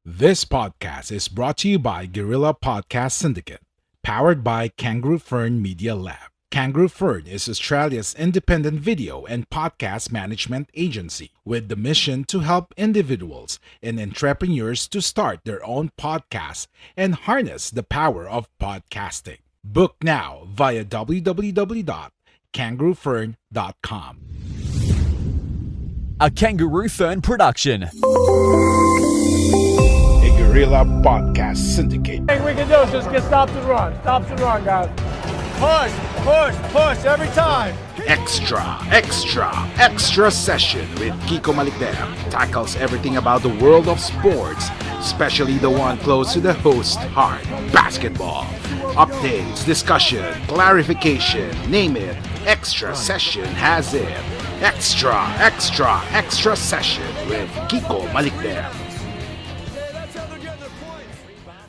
This podcast is brought to you by Guerrilla Podcast Syndicate, powered by Kangaroo Fern Media Lab. Kangaroo Fern is Australia's independent video and podcast management agency with the mission to help individuals and entrepreneurs to start their own podcasts and harness the power of podcasting. Book now via www.kangaroofern.com. A Kangaroo Fern production. A Guerrilla Podcast Syndicate. Thing we can do is just get stops and run. Stops and run, guys. Push, push, push every time. Extra session with Kiko Malikdem tackles everything about the world of sports, especially the one close to the host heart, basketball. Updates, discussion, clarification, name it. Extra session has it. Extra session with Kiko Malikdem.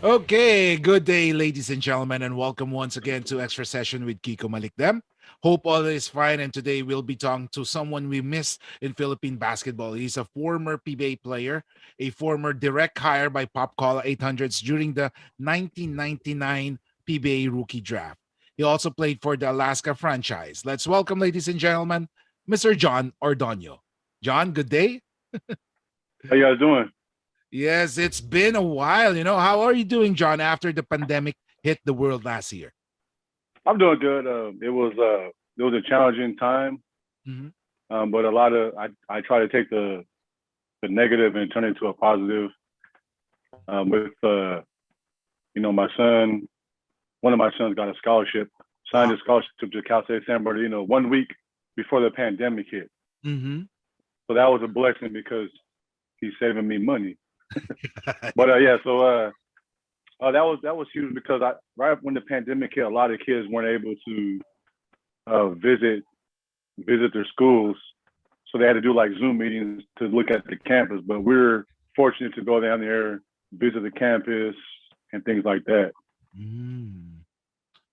Okay, good day, ladies and gentlemen, and welcome once again to Extra Session with Kiko Malikdem. Hope all is fine, and today we'll be talking to someone we miss in Philippine basketball. He's a former PBA player, a former direct hire by Popcola 800s during the 1999 PBA rookie draft. He also played for the Alaska franchise. Let's welcome, ladies and gentlemen, Mr. Jon Ordonio. John, good day. How you guys doing? Yes, it's been a while. How are you doing, John, after the pandemic hit the world last year? I'm doing good. It was a challenging time, but a lot of I try to take the negative and turn it into a positive. With my son, one of my sons got a scholarship, signed a scholarship to Cal State San Bernardino 1 week before the pandemic hit. Mm-hmm. So that was a blessing because he's saving me money. But that was huge because right when the pandemic hit, a lot of kids weren't able to visit their schools, so they had to do like Zoom meetings to look at the campus. But we're fortunate to go down there, visit the campus, and things like that.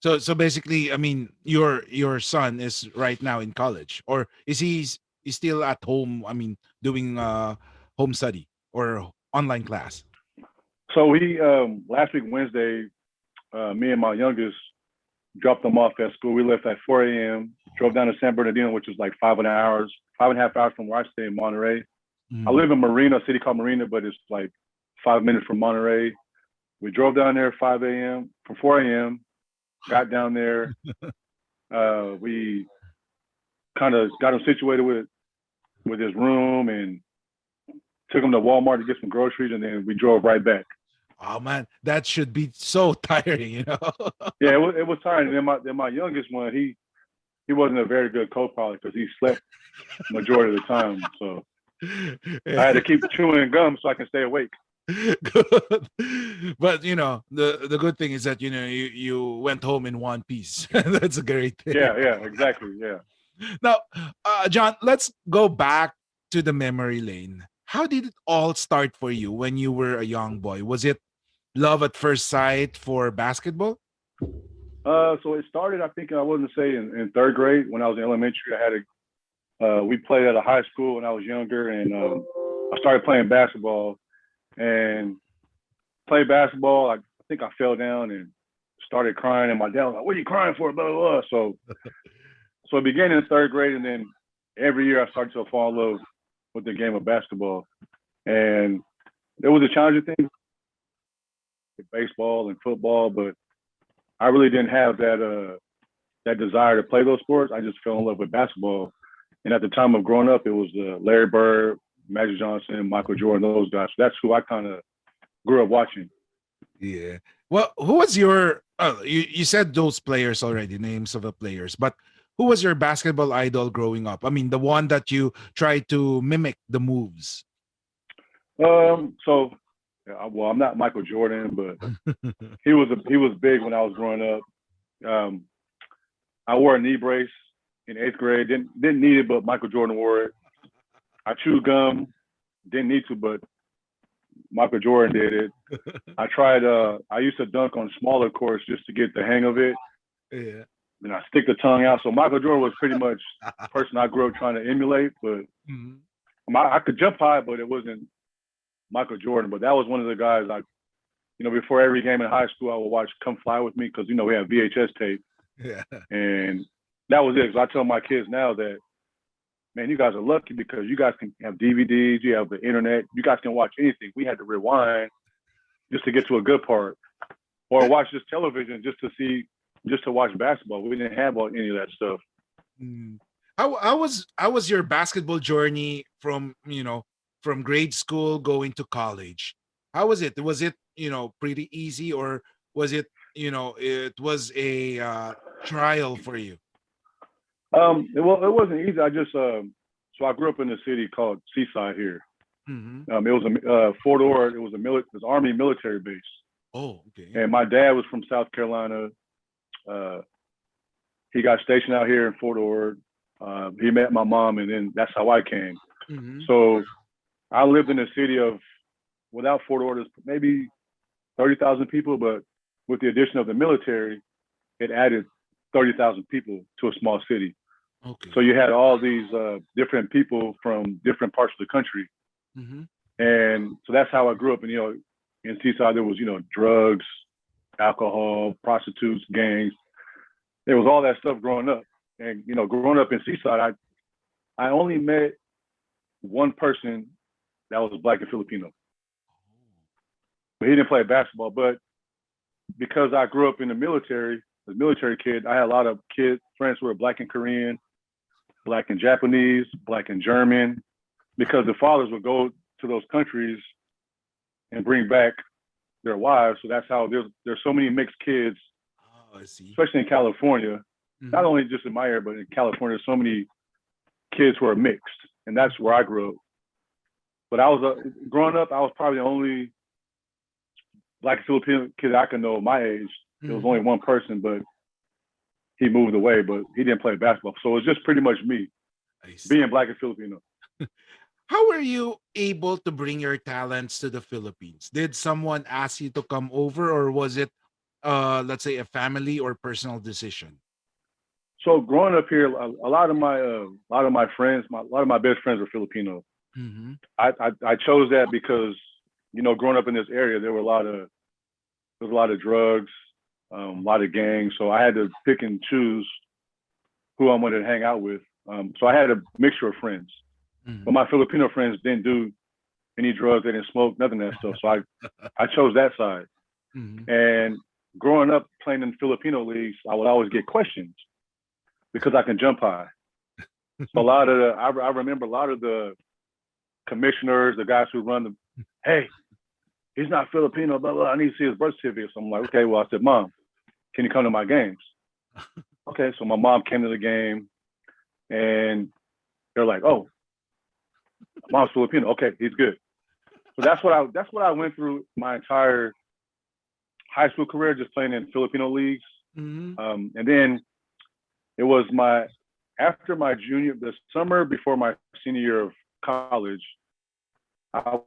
So basically, I mean, your son is right now in college, or is he's still at home? I mean, doing home study or online class. So we last week Wednesday, me and my youngest dropped them off at school. We left at 4 a.m. Drove down to San Bernardino, which is like 5.5 hours from where I stay in Monterey. I live in Marina, a city called Marina, but it's like 5 minutes from Monterey. We drove down there at 5 a.m. from 4 a.m. Got down there. We kind of got him situated with his room and took him to Walmart to get some groceries, and then we drove right back. Oh man, that should be so tiring, Yeah, it was tiring. And then my youngest one, he wasn't a very good co-pilot because he slept majority of the time. So I had to keep chewing gum so I can stay awake. Good. But the good thing is that you went home in one piece. That's a great thing. Yeah, exactly. Yeah. Now, John, let's go back to the memory lane. How did it all start for you when you were a young boy? Was it love at first sight for basketball? So it started, I think I wouldn't say in third grade when I was in elementary. We played at a high school when I was younger, and I started playing basketball. And played basketball. I think I fell down and started crying, and my dad was like, "What are you crying for?" Blah blah blah. So it began in third grade, and then every year I started to fall in love with the game of basketball. And there was a challenging thing with baseball and football, but I really didn't have that desire to play those sports. I just fell in love with basketball. And at the time of growing up, it was Larry Bird, Magic Johnson, Michael Jordan, those guys. So that's who I kind of grew up watching. Yeah. Well, who was your? You said those players already, names of the players, but who was your basketball idol growing up? I mean, the one that you tried to mimic the moves. I'm not Michael Jordan, but he was big when I was growing up. I wore a knee brace in 8th grade. Didn't need it, but Michael Jordan wore it. I chewed gum. Didn't need to, but Michael Jordan did it. I tried. I used to dunk on smaller courts just to get the hang of it. Yeah. And I stick the tongue out. So Michael Jordan was pretty much the person I grew up trying to emulate. But I could jump high, but it wasn't Michael Jordan, but that was one of the guys before every game in high school, I would watch Come Fly With Me because, we have VHS tape. Yeah. And that was it. So I tell my kids now that, man, you guys are lucky because you guys can have DVDs, you have the internet, you guys can watch anything. We had to rewind just to get to a good part or watch just television just to watch basketball. We didn't have any of that stuff. How was your basketball journey from grade school going to college? How was it? Was it pretty easy, or was it it was a trial for you? It wasn't easy. I just so I grew up in a city called Seaside here. Mm-hmm. It was a Fort Ord. It was it was Army military base. Oh, okay. And my dad was from South Carolina. He got stationed out here in Fort Ord. He met my mom, and then that's how I came. Mm-hmm. So I lived in a city of, without Fort Ord, maybe 30,000 people, but with the addition of the military, it added 30,000 people to a small city. Okay. So you had all these different people from different parts of the country. Mm-hmm. And so that's how I grew up. And, in Seaside, there was, drugs, alcohol, prostitutes, gangs. There was all that stuff growing up. And, growing up in Seaside, I only met one person that was Black and Filipino. But he didn't play basketball. But because I grew up in the military, as a military kid, I had a lot of friends who were Black and Korean, Black and Japanese, Black and German, because the fathers would go to those countries and bring back their wives. So that's how there's so many mixed kids, I see. especially in California. Mm-hmm. Not only just in my area, but in California, there's so many kids who are mixed, and that's where I grew up. But I was growing up, I was probably the only Black and Filipino kid I can know my age. Mm-hmm. There was only one person, but he moved away, but he didn't play basketball. So it was just pretty much me being Black and Filipino. How were you able to bring your talents to the Philippines? Did someone ask you to come over, or was it, let's say, a family or personal decision? So growing up here, a lot of my friends, a lot of my best friends were Filipino. Mm-hmm. I chose that because, growing up in this area, there was a lot of drugs, a lot of gangs. So I had to pick and choose who I wanted to hang out with. So I had a mixture of friends. Mm-hmm. But my Filipino friends didn't do any drugs, they didn't smoke, nothing of that stuff. So I chose that side. Mm-hmm. And growing up playing in Filipino leagues, I would always get questions because I can jump high. So I remember a lot of the commissioners, the guys who run hey, he's not Filipino, blah, blah, I need to see his birth certificate. So I'm like, okay, well, I said, Mom, can you come to my games? Okay, so my mom came to the game and they're like, oh, Mom's Filipino. Okay, he's good. So that's what I went through my entire high school career, just playing in Filipino leagues. Mm-hmm. And then it was after my the summer before my senior year of college, I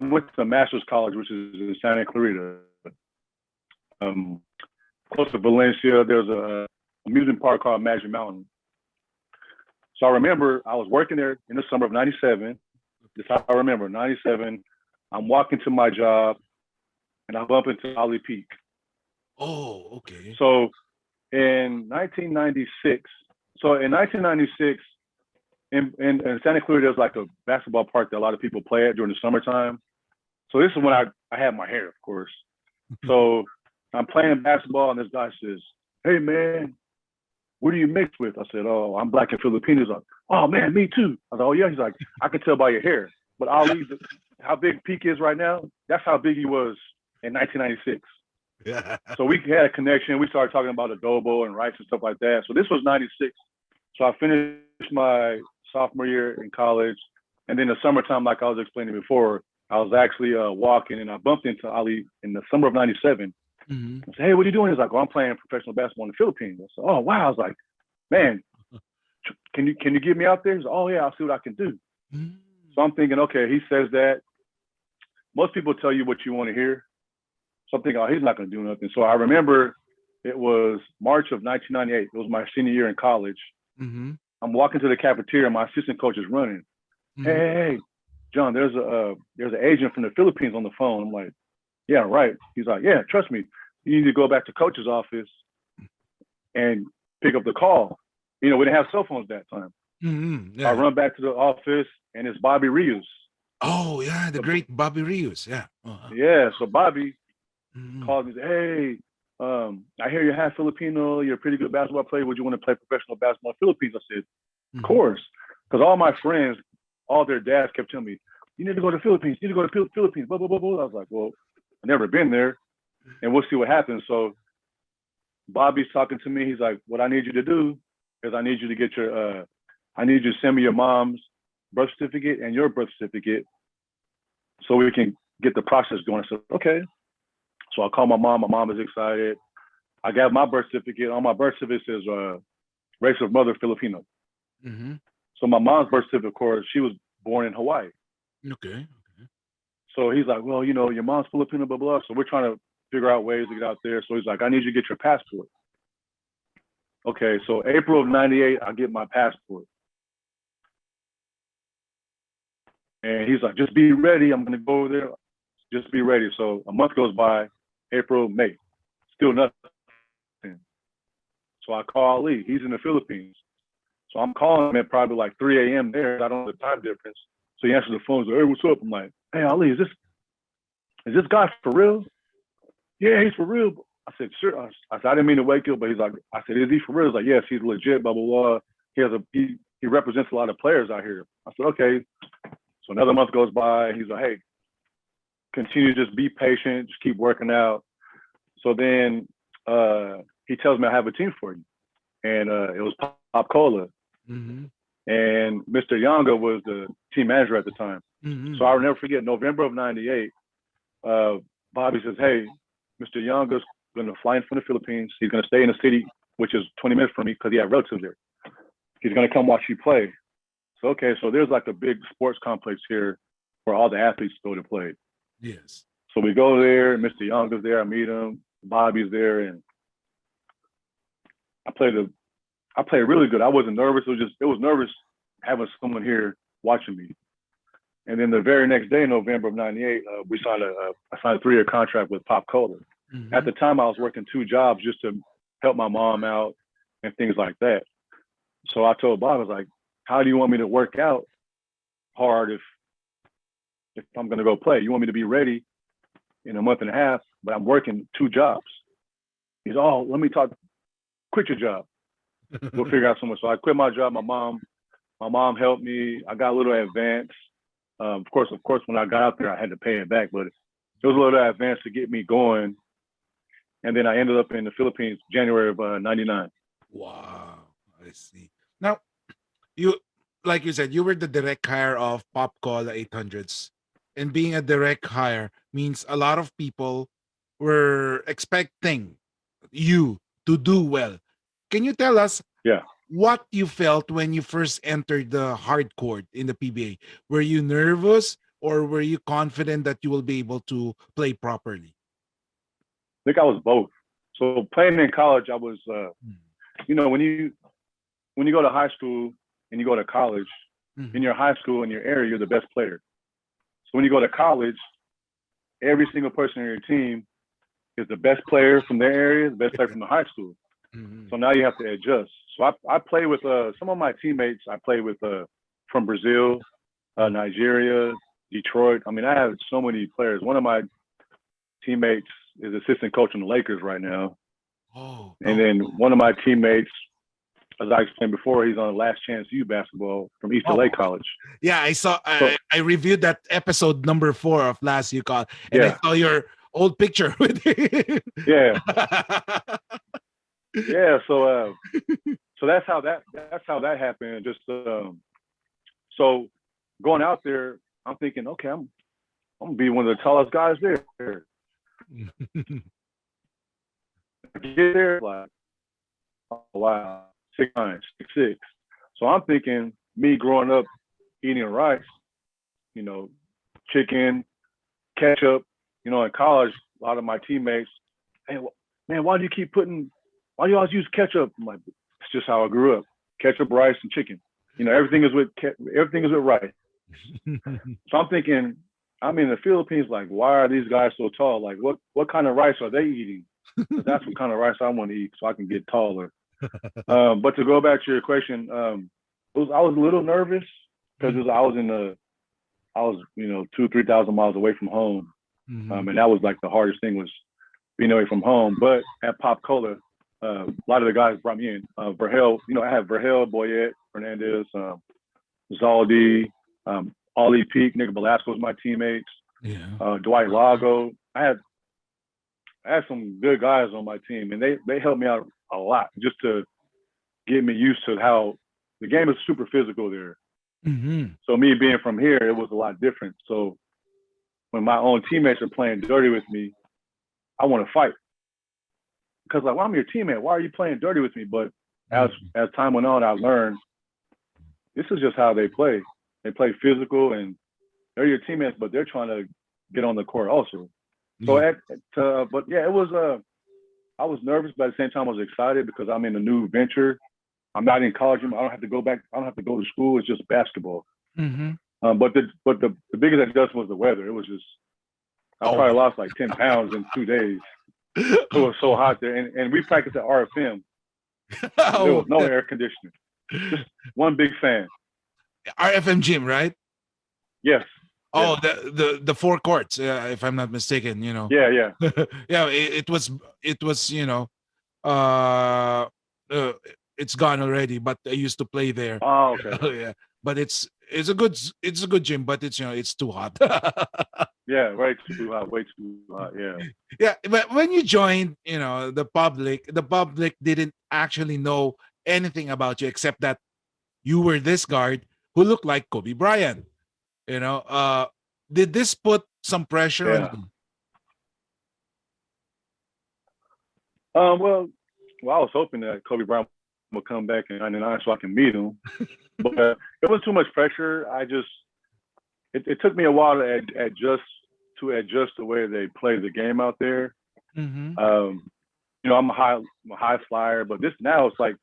went to Master's College, which is in Santa Clarita, close to Valencia. There's a amusement park called Magic Mountain. So I remember I was working there in the summer of '97. That's how I remember, '97. I'm walking to my job, and I bump into Ali Peak. Oh, okay. So in 1996, in Santa Clarita, there's like a basketball park that a lot of people play at during the summertime. So this is when I had my hair, of course. So I'm playing basketball, and this guy says, "Hey, man, what are you mixed with?" I said, "Oh, I'm Black and Filipino." He's like, "Oh, man, me too." I said, "Oh, yeah." He's like, "I can tell by your hair." But Ali, how big Peak is right now, that's how big he was in 1996. Yeah. So we had a connection. We started talking about adobo and rice and stuff like that. So this was '96. So I finished my sophomore year in college. And then the summertime, like I was explaining before, I was actually walking and I bumped into Ali in the summer of '97. Mm-hmm. I said, "Hey, what are you doing?" He's like, "Oh, I'm playing professional basketball in the Philippines." I said, "Oh, wow." I was like, "Man, can you get me out there?" He's like, "Oh, yeah, I'll see what I can do." Mm-hmm. So I'm thinking, okay, he says that. Most people tell you what you want to hear. So I'm thinking, oh, he's not going to do nothing. So I remember it was March of 1998. It was my senior year in college. Mm-hmm. I'm walking to the cafeteria. My assistant coach is running. Mm-hmm. Hey, John, there's an agent from the Philippines on the phone. I'm like, yeah, right. He's like, yeah, trust me. You need to go back to coach's office and pick up the call. We didn't have cell phones that time. Mm-hmm. Yeah. I run back to the office, and it's Bobby Rios. Oh, yeah, the great Bobby Rios. Yeah. Uh-huh. Yeah, so Bobby called me and said, hey, I hear you're half Filipino. You're a pretty good basketball player. Would you want to play professional basketball in the Philippines? I said, of course. Because all my friends, all their dads kept telling me, you need to go to the Philippines. You need to go to the Philippines. Blah, blah, blah, blah. I was like, well, I've never been there, and we'll see what happens. So Bobby's talking to me. He's like, what I need you to do is I need you to get your I need you to send me your mom's birth certificate and your birth certificate so we can get the process going. I said, okay. So I call my mom. My mom is excited. I got my birth certificate. On my birth certificate says race of mother Filipino. Mm-hmm. So my mom's birth certificate, of course, she was born in Hawaii. Okay. So he's like, well, your mom's Filipino, blah, blah. So we're trying to figure out ways to get out there. So he's like, I need you to get your passport. Okay, so April of 98, I get my passport. And he's like, just be ready. I'm going to go over there. Just be ready. So a month goes by, April, May, still nothing. So I call Ali. He's in the Philippines. So I'm calling him at probably like 3 a.m. there. I don't know the time difference. So he answers the phone. He's like, hey, what's up? I'm like, hey, Ali, is this guy for real? Yeah, he's for real. I said, sure. I said, I didn't mean to wake you up, but he's like, I said, is he for real? He's like, yes, he's legit, blah, blah, blah. He represents a lot of players out here. I said, okay. So another month goes by. He's like, hey, continue to just be patient, just keep working out. So then he tells me I have a team for you. And it was Pop Cola. Mm-hmm. And Mr. Yonga was the team manager at the time. Mm-hmm. So I'll never forget, November of 98, Bobby says, hey, Mr. Yonga's going to fly in from the Philippines. He's going to stay in the city, which is 20 minutes from me because he had relatives there. He's going to come watch you play. So, okay, so there's like a big sports complex here where all the athletes go to play. Yes. So we go there, Mr. Yonga's there, I meet him, Bobby's there, and I played really good. I wasn't nervous. It was nervous having someone here watching me. And then the very next day, November of 98, I signed a 3-year contract with Pop Cola. Mm-hmm. At the time, I was working 2 jobs just to help my mom out and things like that. So I told Bob, I was like, how do you want me to work out hard if I'm going to go play? You want me to be ready in a month and a half, but I'm working 2 jobs. He's, oh, let me talk. Quit your job. We'll figure out something. So I quit my job. My mom helped me. I got a little advance. Of course, when I got out there, I had to pay it back, but it was a little advance to get me going. And then I ended up in the Philippines, January of 99. Wow, I see. Now, like you said, you were the direct hire of Pop Cola 800s. And being a direct hire means a lot of people were expecting you to do well. Can you tell us what you felt when you first entered the hard court in the PBA? Were you nervous or were you confident that you will be able to play properly? I think I was both. So playing in college, I was, when you go to high school and you go to college, in your high school, in your area, you're the best player. So when you go to college, every single person on your team is the best player from their area, the best player from the high school. Mm-hmm. So now you have to adjust. So I play with some of my teammates. I play with from Brazil, Nigeria, Detroit. I mean, I have so many players. One of my teammates is assistant coach on the Lakers right now. And then one of my teammates, as I explained before, he's on Last Chance U basketball from East LA College. Yeah, I saw. I reviewed that episode number 4 of Last U College, and I saw your old picture with him. Yeah. Yeah. So that's how that happened. Just so going out there, I'm thinking, okay, I'm gonna be one of the tallest guys there. Get there, like, oh, wow, 6'9", 6'6". So I'm thinking, me growing up eating rice, chicken, ketchup, in college, a lot of my teammates, hey, man, why do you always use ketchup? I'm like, it's just how I grew up. Ketchup, rice, and chicken. Everything is with rice. So I'm thinking, I'm in the Philippines, like, why are these guys so tall? Like, what kind of rice are they eating? That's what kind of rice I want to eat so I can get taller. But to go back to your question, I was a little nervous because I was 2,000-3,000 miles away from home, and that was like the hardest thing was being away from home. But at Pop Cola, a lot of the guys brought me in. Verhel, I had Verhel, Boyette, Fernandez, Zaldi, Ollie Peak, Nick Velasco was my teammates. Yeah. Dwight Lago. I had some good guys on my team, and they helped me out a lot just to get me used to how the game is super physical there. So me being from here, it was a lot different. So when my own teammates are playing dirty with me, I want to fight because like, well, I'm your teammate. Why are you playing dirty with me? But as time went on, I learned this is just how they play. They play physical, and they're your teammates, but they're trying to get on the court also. So, but yeah, it was. I was nervous, but at the same time, I was excited because I'm in a new venture. I'm not in college anymore. I don't have to go back. I don't have to go to school. It's just basketball. But the biggest adjustment was the weather. It was just I probably lost like 10 pounds in 2 days. It was so hot there, and we practiced at RFM. There was no air conditioning. Just one big fan. RFM gym, right? Yes. Oh, the four courts, if I'm not mistaken. Yeah. Yeah. It was it's gone already, but I used to play there. Oh, okay. Yeah, but it's a good gym, but it's too hot. Yeah, way too hot. Yeah. Yeah, but when you joined, the public didn't actually know anything about you except that you were this guard who looked like Kobe Bryant. Did this put some pressure on you? Well, I was hoping that Kobe Bryant would come back in '99 so I can meet him, but it was too much pressure. It took me a while to adjust the way they play the game out there. I'm a high flyer, but now it's like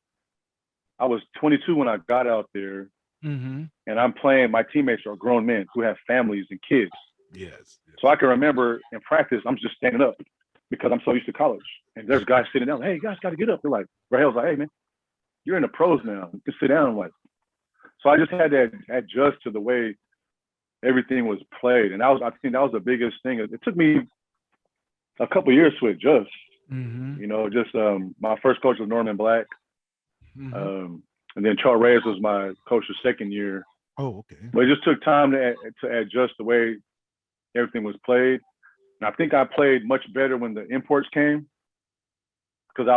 I was 22 when I got out there. And I'm playing. My teammates are grown men who have families and kids. Yes. So I can remember in practice, I'm just standing up because I'm so used to college. And there's guys sitting down. Hey, you guys got to get up. They're like, Rahel's like, hey man, you're in the pros now. You can sit down. I'm like, so I just had to adjust to the way everything was played, and I think that was the biggest thing. It took me a couple of years to adjust. My first coach was Norman Black. And then Charles Reyes was my coach the second year. Oh, okay. But it just took time to adjust the way everything was played. And I think I played much better when the imports came because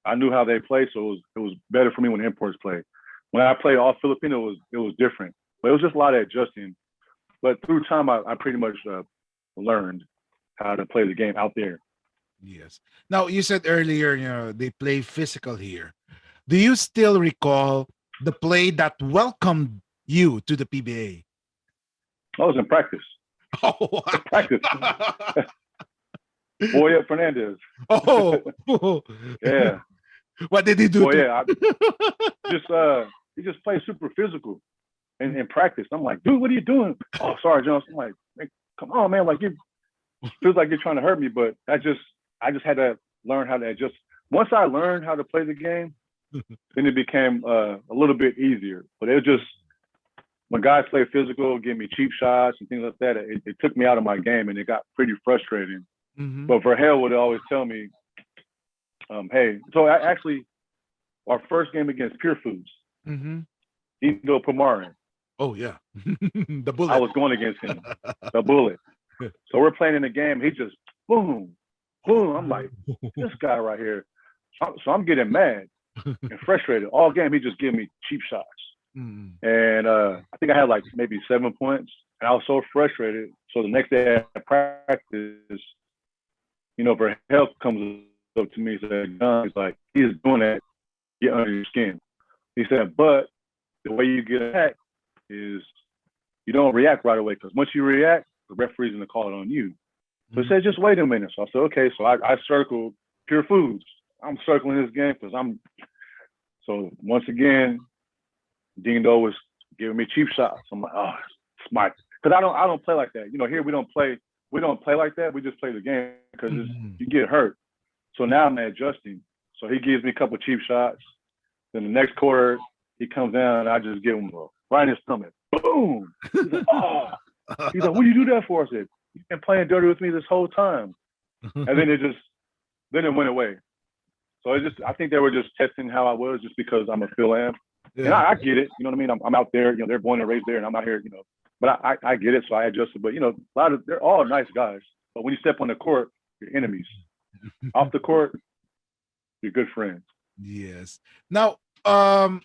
I knew how they played, so it was better for me when the imports played. When I played all Filipino, it was different. But it was just a lot of adjusting. But through time, I pretty much learned how to play the game out there. Yes. Now, you said earlier, they play physical here. Do you still recall the play that welcomed you to the PBA? I was in practice. Oh, practice. Boyette Fernandez. Oh, yeah. What did he do? He just plays super physical in practice. I'm like, dude, what are you doing? Oh, sorry, Jones. I'm like, hey, come on, man. Like, it feels like you're trying to hurt me, but I just had to learn how to adjust. Once I learned how to play the game, then it became a little bit easier. But it was just when guys play physical, give me cheap shots and things like that, it took me out of my game, and it got pretty frustrating. But Verhel would always tell me, hey, so actually, our first game against Pure Foods, Indo Pumarin. Oh, yeah. The bullet. I was going against him, the bullet. So we're playing in the game. He just, boom, boom. I'm like, this guy right here. So I'm getting mad and frustrated. All game, he just giving me cheap shots. And I think I had like maybe 7 points. And I was so frustrated. So the next day at practice, Verhel comes up to me and said, John, he's like, he's doing that, get under your skin. He said, but the way you get attacked is you don't react right away, because once you react, the referee's going to call it on you. So he said, just wait a minute. So I said, okay. So I circled Pure Foods. I'm circling this game because so once again, Dindo was giving me cheap shots. I'm like, oh, smart. Because I don't play like that. Here we don't play like that. We just play the game because you get hurt. So now I'm adjusting. So he gives me a couple cheap shots. Then the next quarter, he comes down and I just give him right in his stomach. Boom. He's like, oh. He's like, what do you do that for? I said, you've been playing dirty with me this whole time. And then it went away. So I think they were just testing how I was just because I'm a Fil-Sham. Yeah. And I get it. You know what I mean? I'm out there, they're born and raised there and I'm out here, but I get it. So I adjusted. But, they're all nice guys. But when you step on the court, you're enemies. Off the court, you're good friends. Yes. Now, of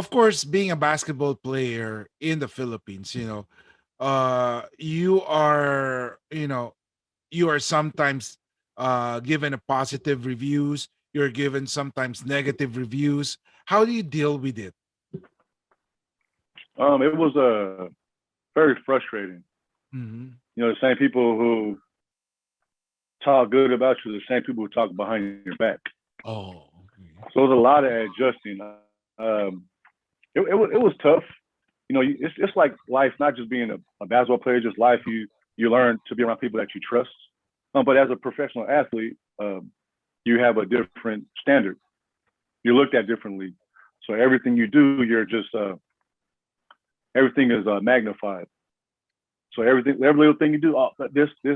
course, being a basketball player in the Philippines, you are sometimes given a positive reviews. You're given sometimes negative reviews. How do you deal with it? It was very frustrating. Mm-hmm. The same people who talk good about you, the same people who talk behind your back. Oh, okay. So it was a lot of adjusting. It was tough. It's like life, not just being a basketball player, just life. You learn to be around people that you trust. But as a professional athlete, you have a different standard. You're looked at differently. So everything you do, you're just everything is magnified. So every little thing you do, this. So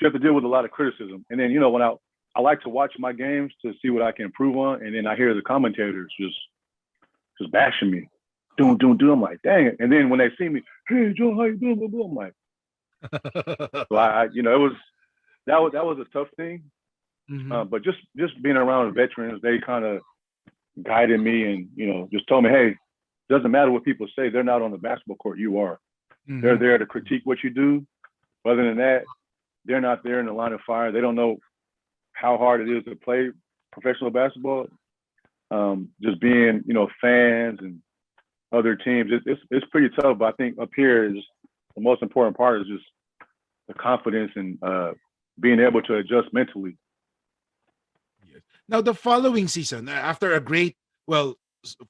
you have to deal with a lot of criticism. And then when I like to watch my games to see what I can improve on, and then I hear the commentators just bashing me, doing. I'm like, dang it. And then when they see me, hey Jon, how you doing? Blah, blah, I'm like, so that was a tough thing. Mm-hmm. But just being around veterans, they kind of guided me and just told me, hey, doesn't matter what people say, they're not on the basketball court, you are. Mm-hmm. They're there to critique what you do. Other than that, they're not there in the line of fire. They don't know how hard it is to play professional basketball. Just being, fans and other teams, it's pretty tough. But I think up here is the most important part is just the confidence and being able to adjust mentally. Yes. Now, the following season, after a great,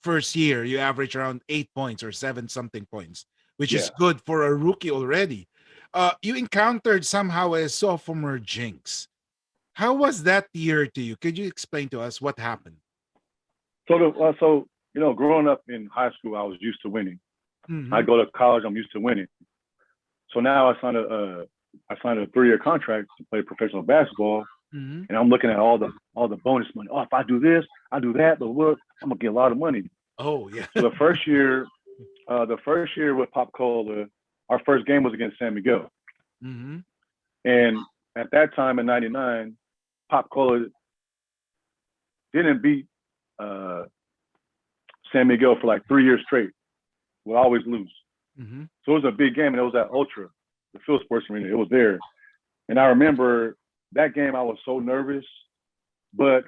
first year, you average around 8 points or 7-something points, which is good for a rookie already. You encountered somehow a sophomore jinx. How was that year to you? Could you explain to us what happened? So growing up in high school, I was used to winning. Mm-hmm. I go to college, I'm used to winning. So now I signed a 3-year contract to play professional basketball, mm-hmm. and I'm looking at all the bonus money. Oh, if I do this, I do that, but look, I'm gonna get a lot of money. Oh yeah. So the first year with Pop Cola, our first game was against San Miguel, mm-hmm. and at that time in '99, Pop Cola didn't beat San Miguel for like 3 years straight. We'll always lose. Mm-hmm. So it was a big game, and it was at Ultra, the Phil Sports Arena. It was there. And I remember that game, I was so nervous, but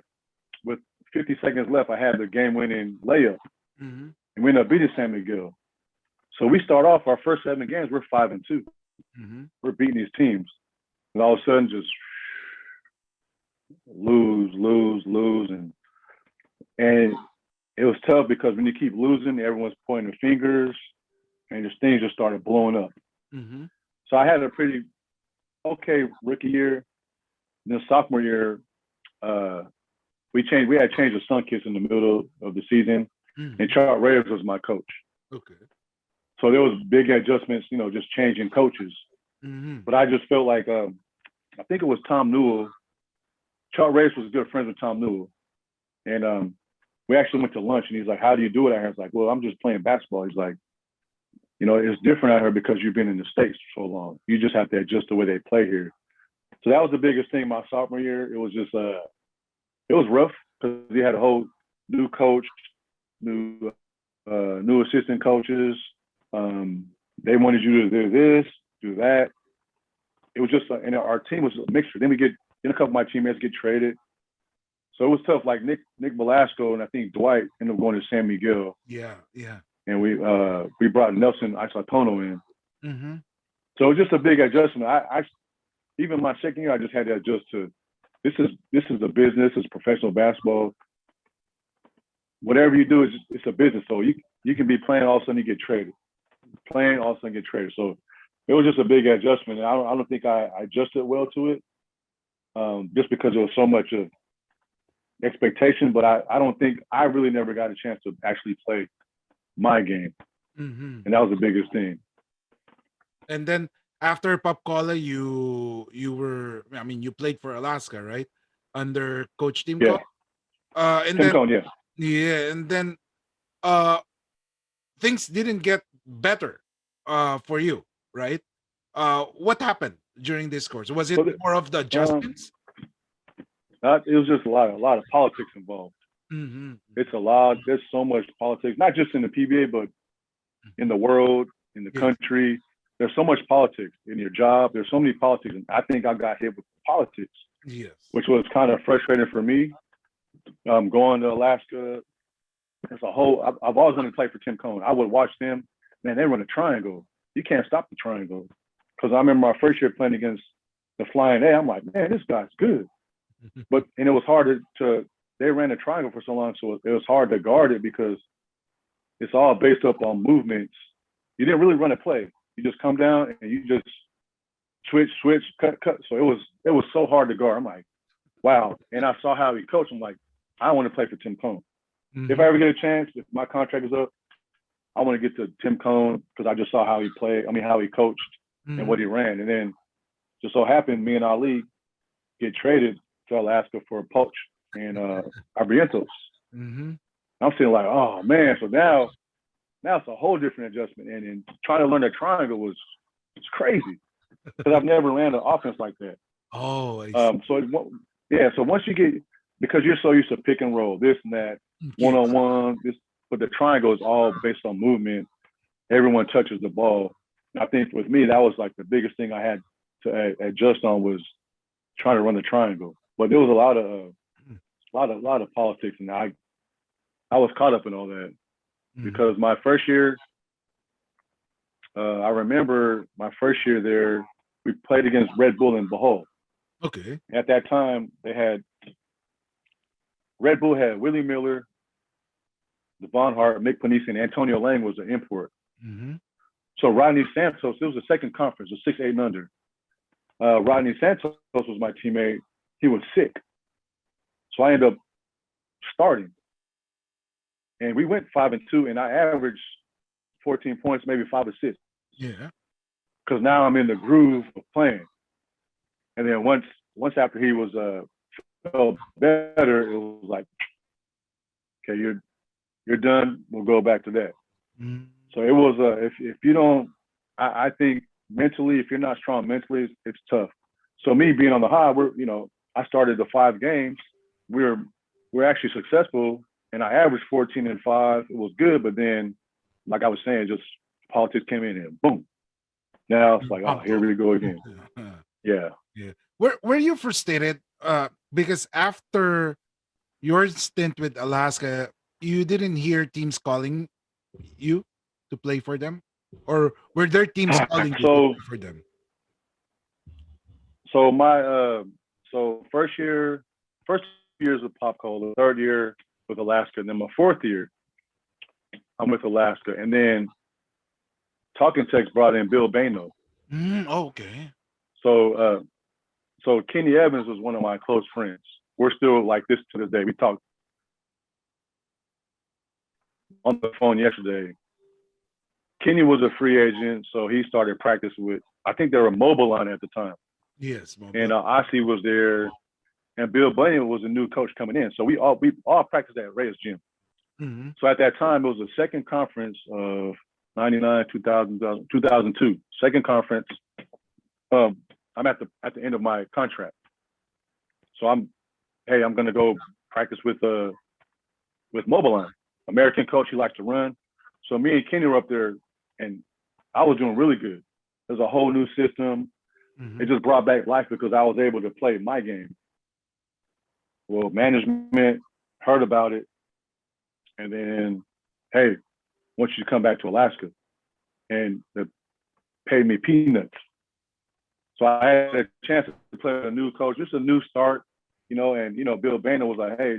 with 50 seconds left, I had the game-winning layup, mm-hmm. and we ended up beating San Miguel. So we start off our first 7 games, we're 5-2. Mm-hmm. We're beating these teams. And all of a sudden, just lose. And it was tough because when you keep losing, everyone's pointing fingers, and just things just started blowing up. Mm-hmm. So I had a pretty okay rookie year. Then sophomore year, we had changed the Sunkiss in the middle of the season, mm-hmm. and Charles Reyes was my coach. Okay. So there was big adjustments, just changing coaches. Mm-hmm. But I just felt like I think it was Tom Newell. Charles Reyes was good friends with Tom Newell, and we actually went to lunch, and he's like, "How do you do it out here?" I was like, "Well, I'm just playing basketball." He's like, "It's different out here because you've been in the States for so long. You just have to adjust the way they play here." So that was the biggest thing my sophomore year. It was just, it was rough because we had a whole new coach, new assistant coaches. They wanted you to do this, do that. It was just, and our team was a mixture. Then a couple of my teammates get traded. So it was tough. Like Nick Velasco and I think Dwight ended up going to San Miguel. Yeah. And we brought Nelson Isatono in. Mm-hmm. So it was just a big adjustment. I even my second year, I just had to adjust to this is a business, it's professional basketball. Whatever you do, it's a business. So you you can be playing, all of a sudden you get traded. Playing, all of a sudden get traded. So it was just a big adjustment. And I don't think I adjusted well to it, just because there was so much of expectation. But I don't think I really never got a chance to actually play my game. Mm-hmm. And that was the biggest thing. And then after Pop Cola, you played for Alaska, right? Under Coach Tim Yeah. Cone. And Tim then Cone, yeah. yeah, and then uh things didn't get better for you, right? What happened during this course? Was it more of the adjustments? It was just a lot of politics involved. Mm-hmm. It's a lot. There's so much politics, not just in the PBA, but in the world, in the country. There's so much politics in your job. There's so many politics. And I think I got hit with politics, Yes. which was kind of frustrating for me. Going to Alaska, there's a whole, I've always wanted to play for Tim Cone. I would watch them. Man, they run a triangle. You can't stop the triangle. Because I remember my first year playing against the Flying A. I'm like, man, this guy's good. And it was hard they ran a triangle for so long, so it was hard to guard it because it's all based up on movements. You didn't really run a play. You just come down and you just switch, cut. So it was so hard to guard. I'm like, wow. And I saw how he coached. I'm like, I want to play for Tim Cone. Mm-hmm. If I ever get a chance, if my contract is up, I want to get to Tim Cone because I just saw how he played. How he coached and what he ran. And then just so happened, me and Ali get traded to Alaska for Poach and Abrientos. Mm-hmm. I'm feeling like, oh man, so now it's a whole different adjustment. And trying to learn a triangle it's crazy because I've never ran an offense like that. Oh, I see. So once you get, because you're so used to pick and roll, this and that, one-on-one, but the triangle is all based on movement. Everyone touches the ball. And I think with me, that was like the biggest thing I had to adjust on was trying to run the triangle. But there was a lot of politics, and I was caught up in all that because my first year, I remember my first year there, we played against Red Bull in Bohol. Okay. At that time, Red Bull had Willie Miller, Devon Hart, Mick Panisi, and Antonio Lang was an import. Mm-hmm. So Rodney Santos, it was the second conference, the 6, 8, and under. Rodney Santos was my teammate. He was sick. So I ended up starting. And we went 5-2, and I averaged 14 points, maybe 5 assists. Yeah. Because now I'm in the groove of playing. And then once after he was felt better, it was like, okay, you're done. We'll go back to that. Mm-hmm. So it was if you don't, I think mentally, if you're not strong mentally, it's tough. So me being on the high, I started the 5 games. We're actually successful, and I averaged 14 and 5. It was good, but then, like I was saying, just politics came in and boom. Now it's like, oh, here we go again. Yeah. Yeah. Were you frustrated? Because after your stint with Alaska, you didn't hear teams calling you to play for them, or were there teams calling you to play for them? So my first years with Pop Cola, third year with Alaska, and then my fourth year, I'm with Alaska, and then Talking Tex brought in Bill Bano. Okay. So Kenny Evans was one of my close friends. We're still like this to this day. We talked on the phone yesterday. Kenny was a free agent, so he started practice with, I think they were Mobile on at the time. Yes. And Ossie was there, and Bill Bunyan was a new coach coming in. So we all practiced at Reyes Gym. Mm-hmm. So at that time, it was the second conference of 99, 2000, 2002. Second conference. I'm at the end of my contract. So I'm gonna go practice with Mobiline, American coach. He likes to run. So me and Kenny were up there, and I was doing really good. There's a whole new system. Mm-hmm. It just brought back life because I was able to play my game. Well, management heard about it, and then, hey, I want you to come back to Alaska, and they paid me peanuts. So I had a chance to play with a new coach, just a new start, and Bill Bano was like, hey,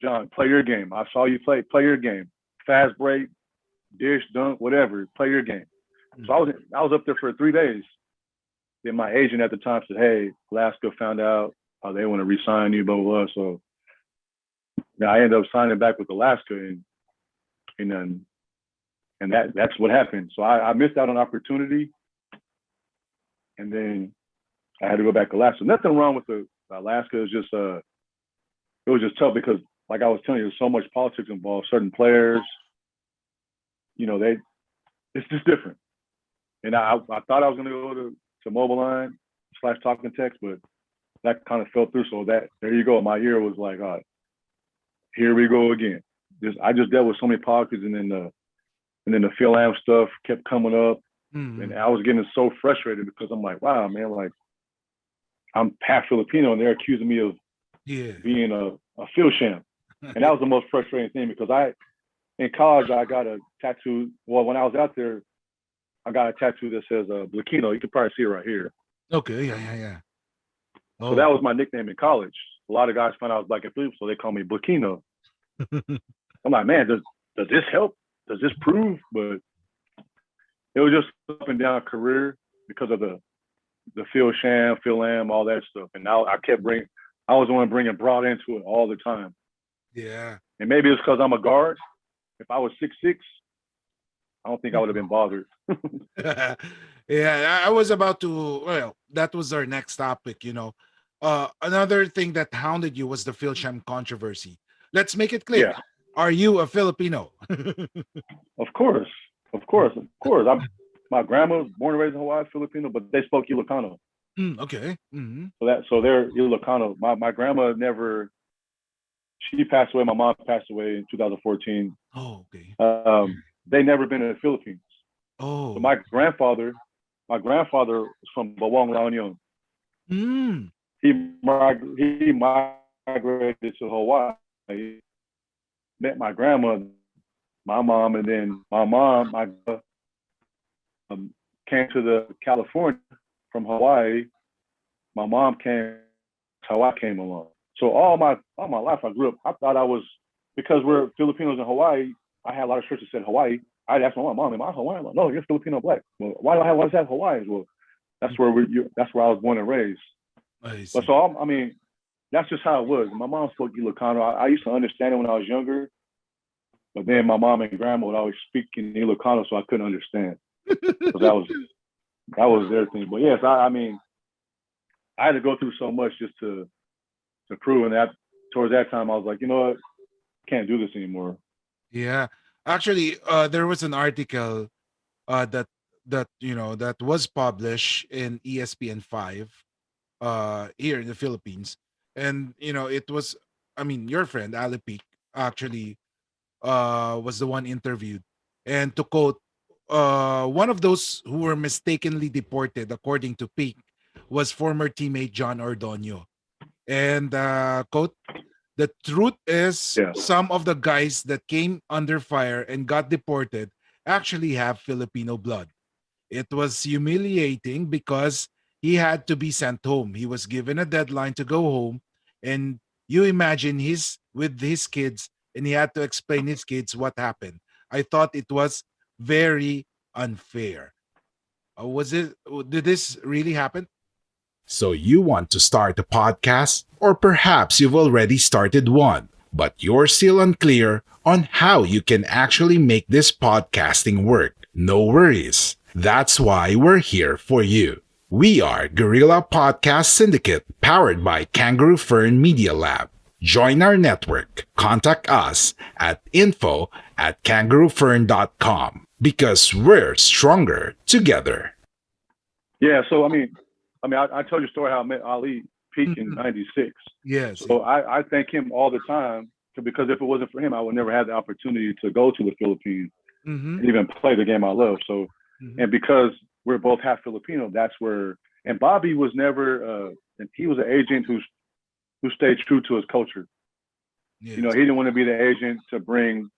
John, play your game. I saw you play your game. Fast break, dish, dunk, whatever. Play your game. So I was up there for 3 days. Then my agent at the time said, "Hey, Alaska found out they want to re-sign you, blah blah blah." So yeah, I ended up signing back with Alaska, and then that's what happened. So I missed out on opportunity, and then I had to go back to Alaska. Nothing wrong with the Alaska. It's just it was just tough because, like I was telling you, there's so much politics involved. Certain players, it's just different. And I thought I was going to go to Mobile Line / Talking Text, but that kind of fell through. So there you go. My year was like, all right, here we go again. I just dealt with so many politics, and then the Fil-Sham stuff kept coming up, and I was getting so frustrated because I'm like, wow, man, like I'm half Filipino, and they're accusing me of being a Fil-Sham, and that was the most frustrating thing because in college I got a tattoo. Well, when I was out there, I got a tattoo that says Blaquino. You can probably see it right here. Okay, yeah. Oh. So that was my nickname in college. A lot of guys found out I was black and blue, so they call me Blaquino. I'm like, man, does this help? Does this prove? But it was just up and down career because of the Fil-Sham, Fil-Am, all that stuff. And now I was the one bringing broad into it all the time. Yeah. And maybe it's because I'm a guard. If I was 6'6", I don't think I would have been bothered. Yeah, I was about to. Well, that was our next topic. Another thing that hounded you was the Fil-Sham controversy. Let's make it clear. Yeah. Are you a Filipino? Of course. My grandma was born and raised in Hawaii, Filipino, but they spoke Ilocano. Okay. Mm-hmm. So they're Ilocano. My grandma never. She passed away. My mom passed away in 2014. Oh, okay. They never been in the Philippines. Oh. So my grandfather was from Bawang, La Union. He migrated to Hawaii. Met my grandma, my mom, and then my mom. Came to California from Hawaii. My mom came. How I came along. So all my life I grew up. I thought I was, because we're Filipinos in Hawaii. I had a lot of shirts that said Hawaii. I'd ask my mom, "Am I Hawaiian?" Like, "No, you're Filipino black." Well, why do I have Hawaii? Well, that's where that's where I was born and raised. But so that's just how it was. My mom spoke Ilocano. I used to understand it when I was younger, but then my mom and grandma would always speak in Ilocano, so I couldn't understand. So that was their thing. But yes, I had to go through so much just to prove. And that towards that time, I was like, you know what, can't do this anymore. Yeah, actually, there was an article that was published in ESPN 5 here in the Philippines, and it was, your friend Ali Peak actually was the one interviewed, and to quote, one of those who were mistakenly deported, according to Peak, was former teammate Jon Ordonio, and quote, "The truth is, some of the guys that came under fire and got deported actually have Filipino blood. It was humiliating because he had to be sent home. He was given a deadline to go home, and you imagine he's with his kids, and he had to explain his kids what happened. I thought it was very unfair." Did this really happen? So you want to start a podcast, or perhaps you've already started one, but you're still unclear on how you can actually make this podcasting work. No worries. That's why we're here for you. We are Guerrilla Podcast Syndicate, powered by Kangaroo Fern Media Lab. Join our network. Contact us at info@kangaroofern.com, because we're stronger together. Yeah, so I told you a story how I met Ali Peak in '96. Yes. So I thank him all the time, because if it wasn't for him, I would never have the opportunity to go to the Philippines and even play the game I love. So, and because we're both half Filipino, that's where. And Bobby was never. And he was an agent who stayed true to his culture. Yes. He didn't want to be the agent to bring.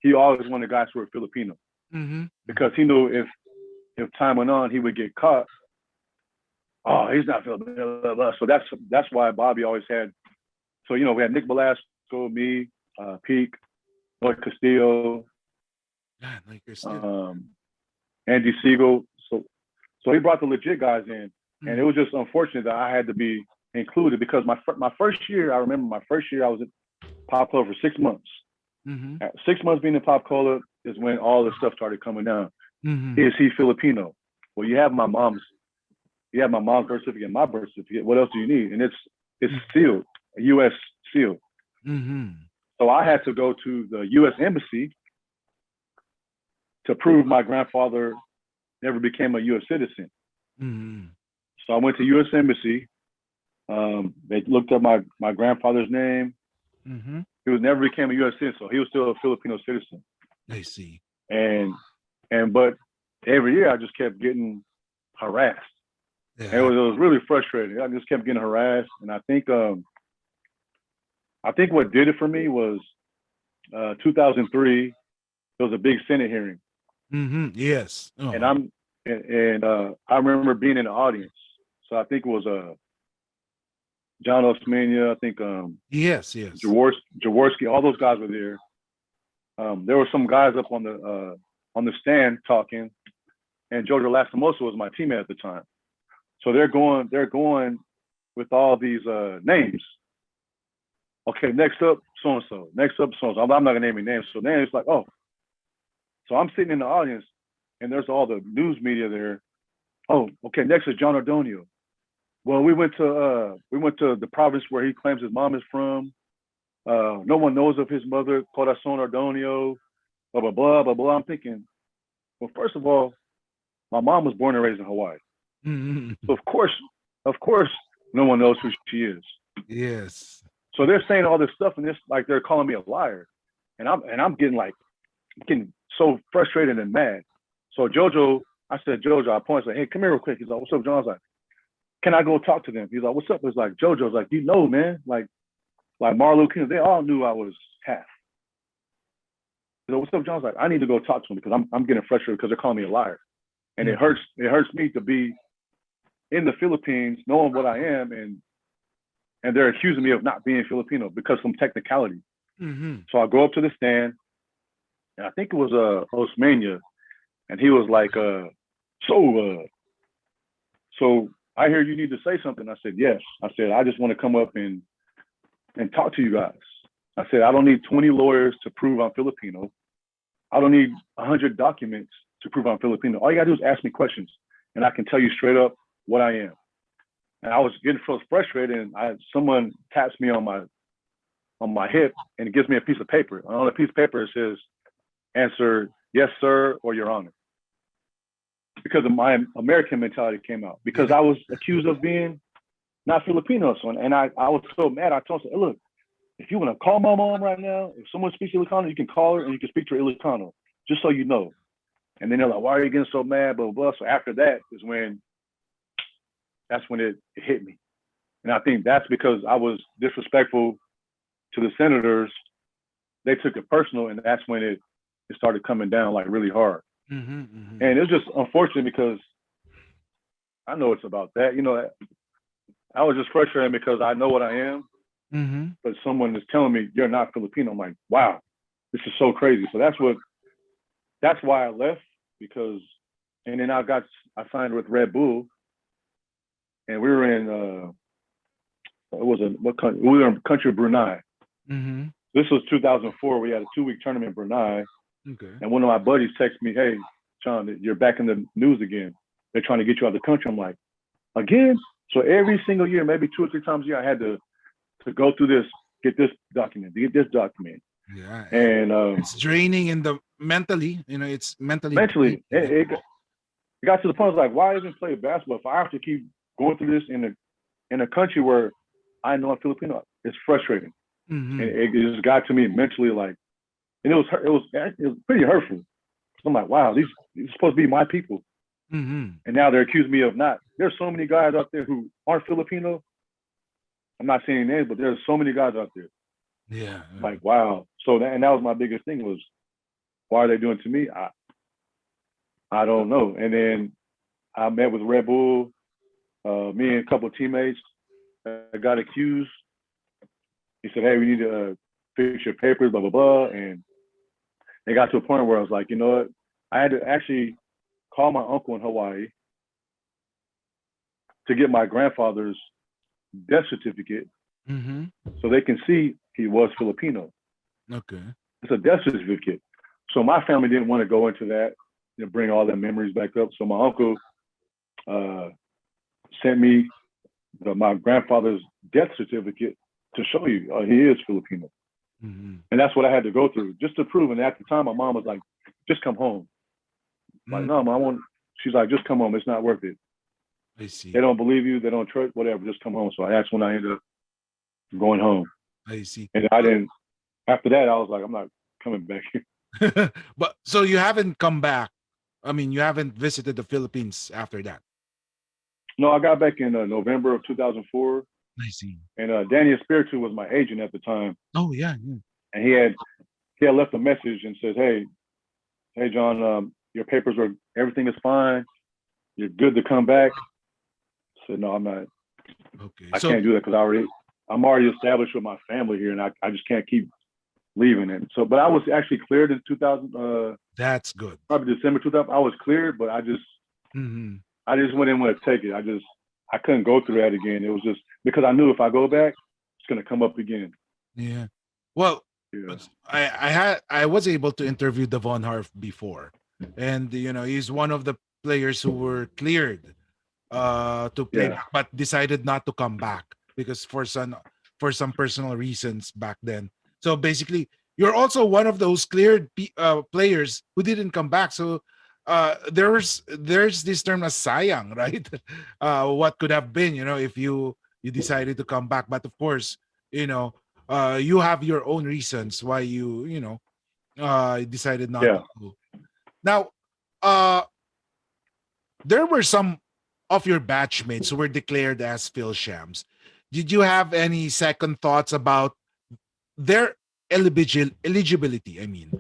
He always wanted guys who were Filipino, because he knew if time went on, he would get caught. Oh, he's not Filipino. Blah, blah. So that's why Bobby always had. So we had Nick Velasco, me, Peak, Lloyd Castillo, God, Lakers still. Andy Siegel. So he brought the legit guys in, and it was just unfortunate that I had to be included because my first year, I remember my first year I was at Pop Color for 6 months. At 6 months being in Pop Color is when all the stuff started coming down. Is he Filipino? Well, you have my mom's birth certificate, my birth certificate. What else do you need? And it's sealed, a U.S. seal. So I had to go to the U.S. Embassy to prove my grandfather never became a U.S. citizen. So I went to U.S. Embassy. They looked up my grandfather's name. He was never became a U.S. citizen, so he was still a Filipino citizen. I see. But every year I just kept getting harassed. Yeah. And it was really frustrating. I just kept getting harassed, and I think what did it for me was 2003. There was a big Senate hearing. Yes. Oh. And I remember being in the audience. So I think it was Jon Ordonio, I think yes. Jaworski, all those guys were there. There were some guys up on the stand talking, and Jojo Lastimosa was my teammate at the time. So they're going with all these names. Okay, next up so and so. Next up so and so. I'm not gonna name any names. So then it's like, oh. So I'm sitting in the audience, and there's all the news media there. Oh, okay. Next is Jon Ordonio. Well, we went to the province where he claims his mom is from. No one knows of his mother, Corazon Ordonio. Blah blah blah blah blah. I'm thinking, well, first of all, my mom was born and raised in Hawaii. So of course, no one knows who she is. Yes. So they're saying all this stuff, and it's like they're calling me a liar, and I'm getting so frustrated and mad. So Jojo, I pointed, like, hey, come here real quick. He's like, what's up, John? I was like, can I go talk to them? He's like, what's up? It's like Jojo's like, you know, man, like Marlo King, they all knew I was half. He's like, what's up, John? I was like, I need to go talk to them because I'm getting frustrated because they're calling me a liar, and it hurts me to be in the Philippines, knowing what I am, and they're accusing me of not being Filipino because of some technicality. So I go up to the stand, and I think it was Osmania, and he was like, so I hear you need to say something. I said, yes. I said, I just want to come up and talk to you guys. I said, I don't need 20 lawyers to prove I'm Filipino. I don't need 100 documents to prove I'm Filipino. All you gotta do is ask me questions, and I can tell you straight up what I am. And I was getting so frustrated, and someone taps me on my hip, and it gives me a piece of paper. And on the piece of paper, it says, answer yes, sir, or your honor. Because of my American mentality came out. Because I was accused of being not Filipino. So, and I was so mad. I told her, hey, look, if you want to call my mom right now, if someone speaks Ilocano, you can call her and you can speak to her Ilocano, just so you know. And then they're like, why are you getting so mad, blah, blah, blah. So after that is when it hit me. And I think that's because I was disrespectful to the senators. They took it personal, and that's when it started coming down like really hard. And it was just unfortunate because I know it's about that. You know, I was just frustrated because I know what I am, but someone is telling me you're not Filipino. I'm like, wow, this is so crazy. So that's why I left, because, and then I signed with Red Bull, and we were in we were in country of Brunei. This was 2004. We had a 2-week tournament in Brunei. Okay. And one of my buddies texted me, hey, John, you're back in the news again. They're trying to get you out of the country. I'm like, again? So every single year, maybe 2 or 3 times a year, I had to go through this, get this document, get this document. Yeah. And it's draining in the mentally, you know, it's mentally. It got to the point, I was like, why even play basketball if I have to keep going through this in a country where I know I'm Filipino? It's frustrating. And it just got to me mentally, like, and it was pretty hurtful. So I'm like, wow, these are supposed to be my people. And now they're accusing me of not. There's so many guys out there who aren't Filipino. I'm not saying names, but there's so many guys out there. Yeah. Like, wow. So that was my biggest thing was, why are they doing it to me? I don't know. And then I met with Red Bull, me and a couple of teammates got accused. He said, hey, we need to fix your papers, blah, blah, blah. And it got to a point where I was like, you know what? I had to actually call my uncle in Hawaii to get my grandfather's death certificate Mm-hmm. so they can see he was Filipino. Okay. It's a death certificate. So my family didn't want to go into that and bring all their memories back up. So my uncle sent me my grandfather's death certificate to show you he is Filipino. Mm-hmm. And that's what I had to go through just to prove. And at the time, my mom was like, just come home. I'm like, no, Mom, I want. She's like, just come home. It's not worth it. I see. They don't believe you. They don't trust, whatever. Just come home. So that's when I ended up going home. I see. And I didn't, after that, I was like, I'm not coming back here. But so you haven't come back. I mean, you haven't visited the Philippines after that. No, I got back in November of 2004. I see. And Danny Espiritu was my agent at the time. Oh, yeah. And he had left a message and says, hey, Jon, your papers are, everything is fine. You're good to come back. I said, no, I'm not. Okay. I can't do that because I'm already established with my family here, and I just can't keep leaving it. So, but I was actually cleared in 2000. That's good. Probably December 2000. I was cleared, but I just went in with a take it. I couldn't go through that again. It was just because I knew if I go back, it's gonna come up again. Yeah. Well, Yeah. I was able to interview Devon Harf before, and he's one of the players who were cleared to play, but decided not to come back because for some personal reasons back then. So basically, you're also one of those cleared players who didn't come back. So there's this term as sayang, right? What could have been, if you decided to come back, but of course, you have your own reasons why you decided not to. Now, there were some of your batchmates who were declared as Fil-Shams. Did you have any second thoughts about their eligibility? I mean,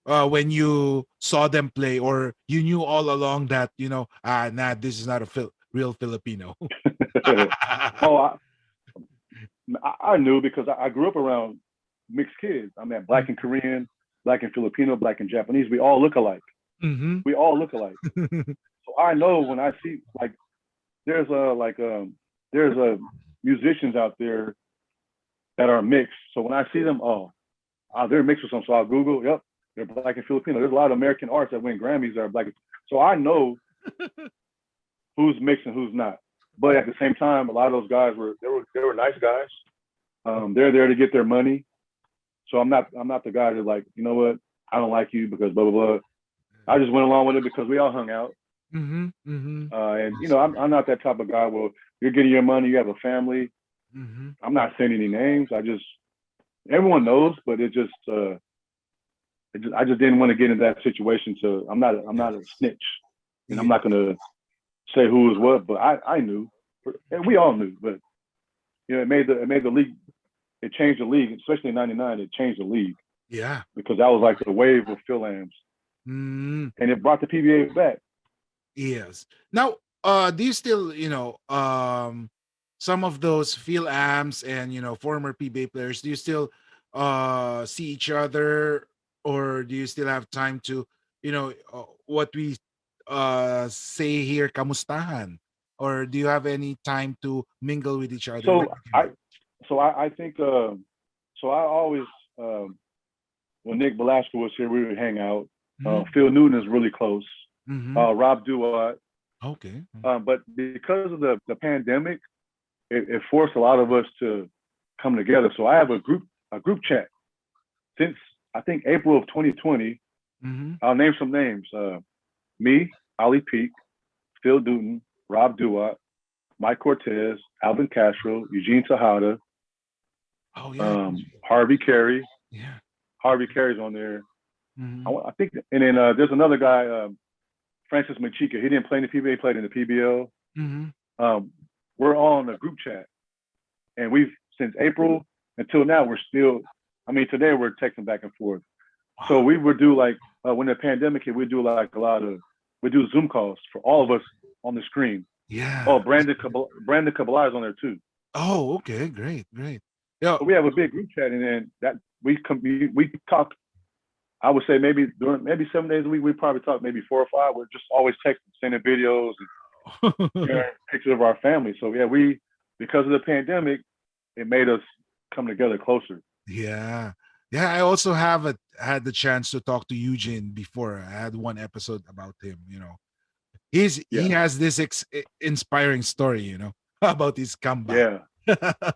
when you saw them play, or you knew all along that this is not a real Filipino. I knew because I grew up around mixed kids. I mean, black and Korean, black and Filipino, black and Japanese. We all look alike. Mm-hmm. We all look alike. So I know when I see there's musicians out there that are mixed. So when I see them, they're mixed with some. So I'll Google, yep, they're black and Filipino. There's a lot of American artists that win Grammys that are black. So I know who's mixed and who's not. But at the same time, a lot of those guys were nice guys. They're there to get their money. So I'm not the guy that's like, you know what, I don't like you because blah blah blah. I just went along with it because we all hung out. Mm-hmm. Mm-hmm. And I'm not that type of guy. Well, you're getting your money, you have a family. Mm-hmm. I'm not saying any names. Everyone knows, but I just didn't want to get in that situation. So I'm not a snitch, and I'm not gonna say who was what. But I knew, and we all knew. But it made the league. It changed the league, especially in '99. It changed the league. Yeah, because that was like the wave of Phil-Ams, and it brought the PBA back. Yes. Now, do you still, some of those Phil-Ams and former PBA players, do you still see each other, or do you still have time to, what we say here, kamustahan, or do you have any time to mingle with each other? So I think I always when Nick Velasco was here, we would hang out. Phil Newton is really close. Mm-hmm. Rob Duat. Okay. But because of the pandemic, it forced a lot of us to come together. So I have a group chat since I think April of 2020. Mm-hmm. I'll name some names. Me, Ollie Peak, Phil Newton, Rob Duat, Mike Cortez, Alvin Castro, Eugene Tejada, Harvey Carey. Yeah. Harvey Carey's on there. Mm-hmm. I think, and then there's another guy, Francis Machica. He didn't play in the PBA, he played in the PBL. Mm-hmm. We're all in a group chat, and we've since April until now we're still. I mean, today we're texting back and forth. Wow. So we would do like when the pandemic hit, we do like we do Zoom calls for all of us on the screen. Yeah. Oh, Brandon Kabbalah is on there too. Oh, okay, great. Yeah. So we have a big group chat, and then that we talk I would say maybe 7 days a week, we probably talk maybe 4 or 5. We're just always texting, sending videos, and sharing pictures of our family. So yeah, because of the pandemic, it made us come together closer. Yeah. Yeah, I also had the chance to talk to Eugene before. I had one episode about him, he Yeah, has this inspiring story, about his comeback. yeah.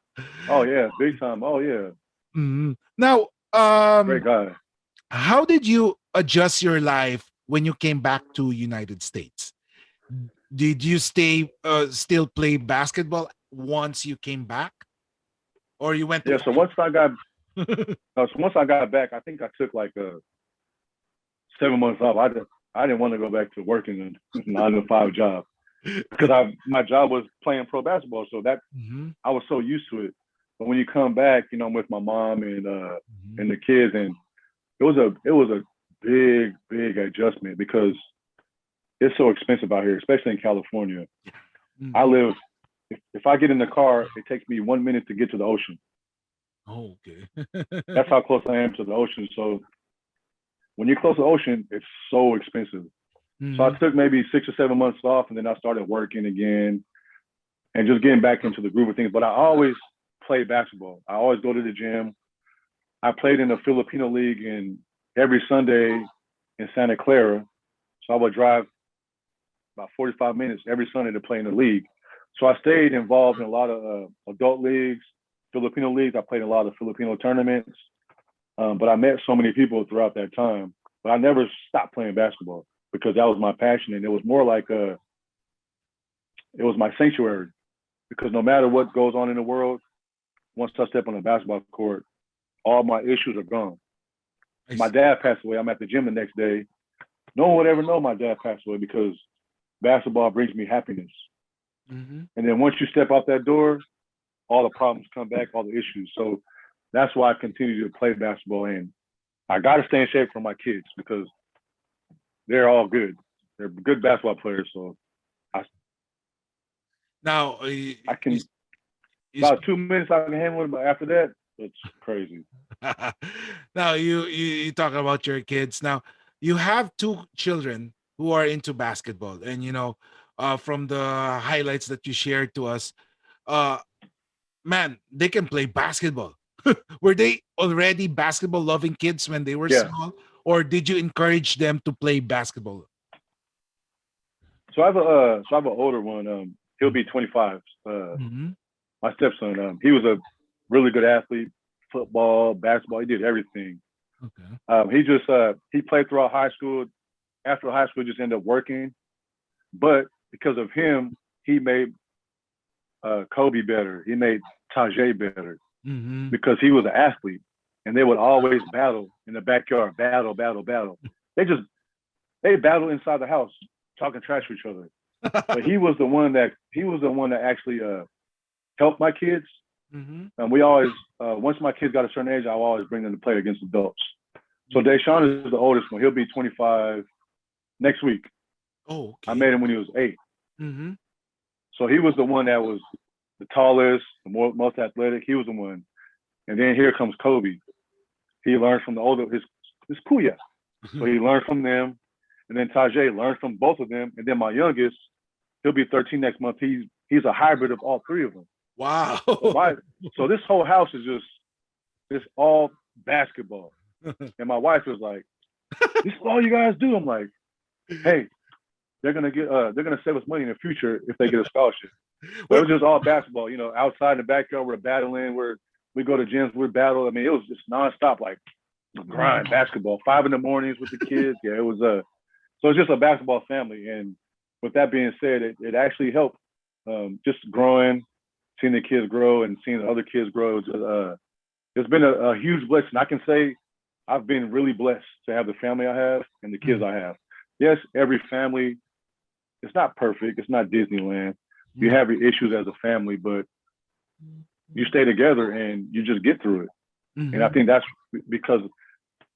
Oh yeah, big time. Oh yeah, Mhm. Now, great guy. how did you adjust your life when you came back to United States? Did you still play basketball once you came back, or you went to Yeah. So once I got back, I think I took like 7 months off. I didn't want to go back to working a 9 to 5 job because my job was playing pro basketball. So that Mhm, I was so used to it. But when you come back, I'm with my mom mhm, and the kids, and it was a big adjustment because it's so expensive out here, especially in California. I mhm. live if I get in the car, it takes me 1 minute to get to the ocean. Oh, okay. That's how close I am to the ocean. So when you're close to the ocean, it's so expensive. So I Mhm, took maybe 6 or 7 months off, and then I started working again and just getting back into the groove of things. But I always play basketball. I always go to the gym. I played in the Filipino League and every Sunday in Santa Clara. So I would drive about 45 minutes every Sunday to play in the league. So I stayed involved in a lot of adult leagues, Filipino leagues. I played in a lot of Filipino tournaments. But I met so many people throughout that time. But I never stopped playing basketball because that was my passion. And it was more like it was my sanctuary because no matter what goes on in the world, once I step on the basketball court, all my issues are gone. I My see. dad passed away. I'm at the gym the next day. No one would ever know my dad passed away because basketball brings me happiness. Mhm. And then once you step out that door, all the problems come back, all the issues. So that's why I continue to play basketball. And I got to stay in shape for my kids because they're all good. They're good basketball players. So I, Now, I you, can, you about 2 minutes I can handle it. But after that, it's crazy. now you talk about your kids. Now you have two children who are into basketball, and from the highlights that you shared to us, uh, man, they can play basketball. Were they already basketball loving kids when they were Yeah. small, or did you encourage them to play basketball? So I have an older one. He'll be 25. Mhm. My stepson. He was a really good athlete, football, basketball. He did everything. Okay. He played throughout high school. After high school, just ended up working. But because of him, he made Kobe better. He made Tajay better Mhm. because he was an athlete, and they would always battle in the backyard, battle. They just they battle inside the house, talking trash to each other. But he was the one that actually helped my kids. Mhm. And we always once my kids got a certain age, I'll always bring them to play against adults. So Deshaun is the oldest one. He'll be 25 next week. Oh, I okay. made him when he was 8. Mhm. So he was the one that was the tallest, most athletic. He was the one. And then here comes Kobe. He learned from the older his kuya. So he learned from them. And then Tajay learned from both of them. And then my youngest, he'll be 13 next month. He's a hybrid of all three of them. Wow. So so this whole house is just it's all basketball. And my wife was like, "This is all you guys do." I'm like, "Hey, they're gonna save us money in the future if they get a scholarship." But it Well, was just all basketball. Outside in the backyard, we're battling. We go to gyms, we battle. I mean, it was just nonstop, like grind basketball. 5 in the mornings with the kids. Yeah, it was so it's just a basketball family. And with that being said, it actually helped just growing, seeing the kids grow and seeing the other kids grow. It's been a huge blessing. I can say I've been really blessed to have the family I have and the kids I have. Yes, every family, it's not perfect. It's not Disneyland. You have your issues as a family, but you stay together and you just get through it. And I Mhm. think that's because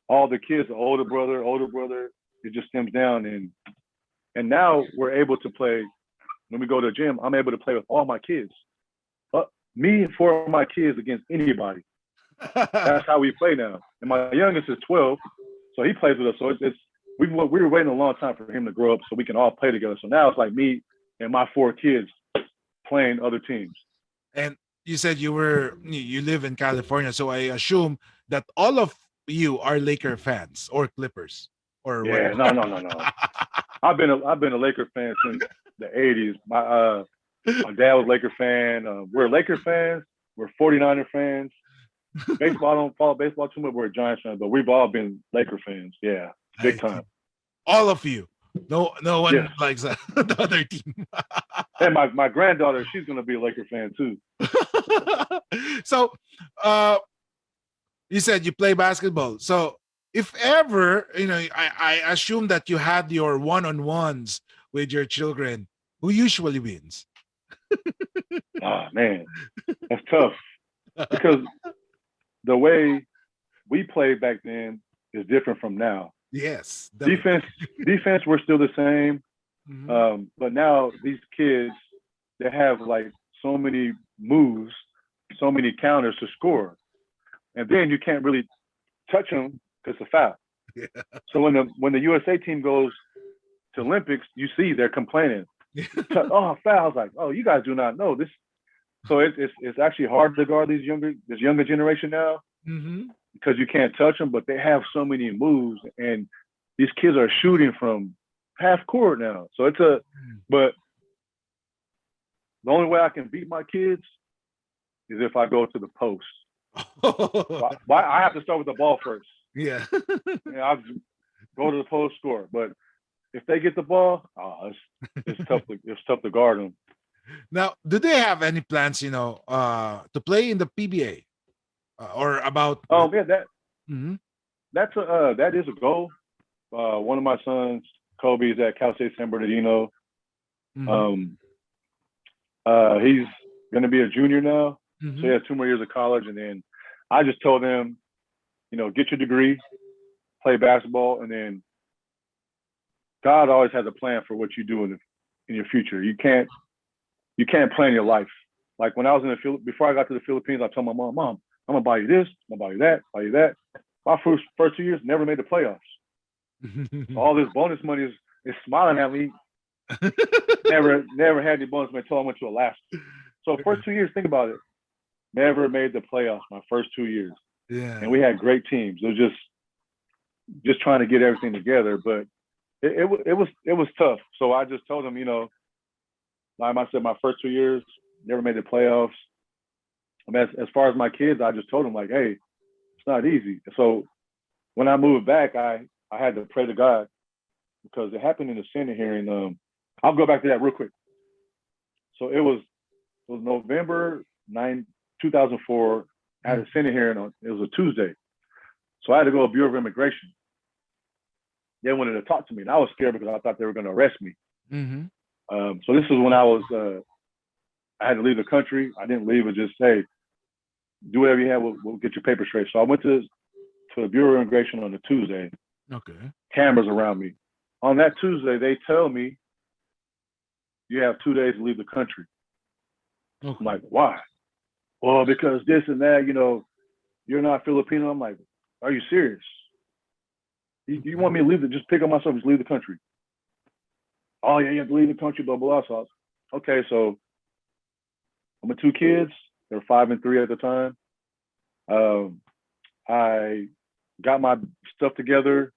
all the kids, older brother, it just stems down. And now we're able to play. When we go to the gym, I'm able to play with all my kids. Me and 4 of my kids against anybody. That's how we play now. And my youngest is 12. So he plays with us. So it's we were waiting a long time for him to grow up so we can all play together. So now it's like me and my 4 kids playing other teams. And you said you live in California, so I assume that all of you are Laker fans or Clippers or Yeah, what? no. I've been a Laker fan since the '80s. My dad was a Laker fan. We're Laker fans. We're 49er fans. Baseball, I don't follow baseball too much. We're Giants fans, but we've all been Laker fans. Yeah, big time. All of you. No one Yes. likes the other team. And my granddaughter, she's gonna be a Laker fan too. So you said you play basketball. So if ever, I assume that you had your one-on-ones with your children. Who usually wins? Oh man, that's tough because the way we played back then is different from now. Yes. Defense, we're still the same. Mhm. But now these kids, they have like so many moves, so many counters to score, and then you can't really touch them because it's a foul. Yeah. So when the USA team goes to Olympics, you see they're complaining. Oh, fouls! Like, oh, you guys do not know this. So it's actually hard to guard this younger generation now Mm-hmm. because you can't touch them, but they have so many moves, and these kids are shooting from half court now. So but the only way I can beat my kids is if I go to the post. So I have to start with the ball first. Yeah. I'll go to the post, score. But if they get the ball, it's tough to guard them. Now, do they have any plans, to play in the PBA or about? Yeah, Mhm. that is a goal. One of my sons, Kobe, is at Cal State San Bernardino. Mhm. He's going to be a junior now, Mhm. so he has 2 more years of college. And then I just told him, get your degree, play basketball, and then God always has a plan for what you do in your future. You can't plan your life. Like when I was before I got to the Philippines, I told my mom, I'm gonna buy you this, I'm gonna buy you that. My first 2 years never made the playoffs. All this bonus money is smiling at me. Never had any bonus money until I went to Alaska. So first 2 years, think about it. Never made the playoffs my first 2 years. Yeah. And we had great teams. It was just trying to get everything together, but it was tough. So I just told him, like I said, my first 2 years never made the playoffs. I mean, as far as my kids, I just told them like, hey, it's not easy. So when I moved back, I had to pray to God because it happened in the Senate hearing. I'll go back to that real quick. So it was November 9, 2004. I had a Senate hearing it was a Tuesday. So I had to go to Bureau of Immigration. They wanted to talk to me, and I was scared because I thought they were going to arrest me. Mm-hmm. So this was when I had to leave the country. I didn't leave. It just, hey, do whatever you have. We'll get your paper straight. So I went to the Bureau of Immigration on a Tuesday. Okay. Cameras around me. On that Tuesday, they tell me you have 2 days to leave the country. Okay. I'm like, why? Well, because this and that, you're not Filipino. I'm like, are you serious? You want me to leave just pick up myself and just leave the country? Oh, yeah, you have to leave the country, blah, blah, blah. So, okay, so I'm with 2 kids. They're 5 and 3 at the time. I got my stuff together,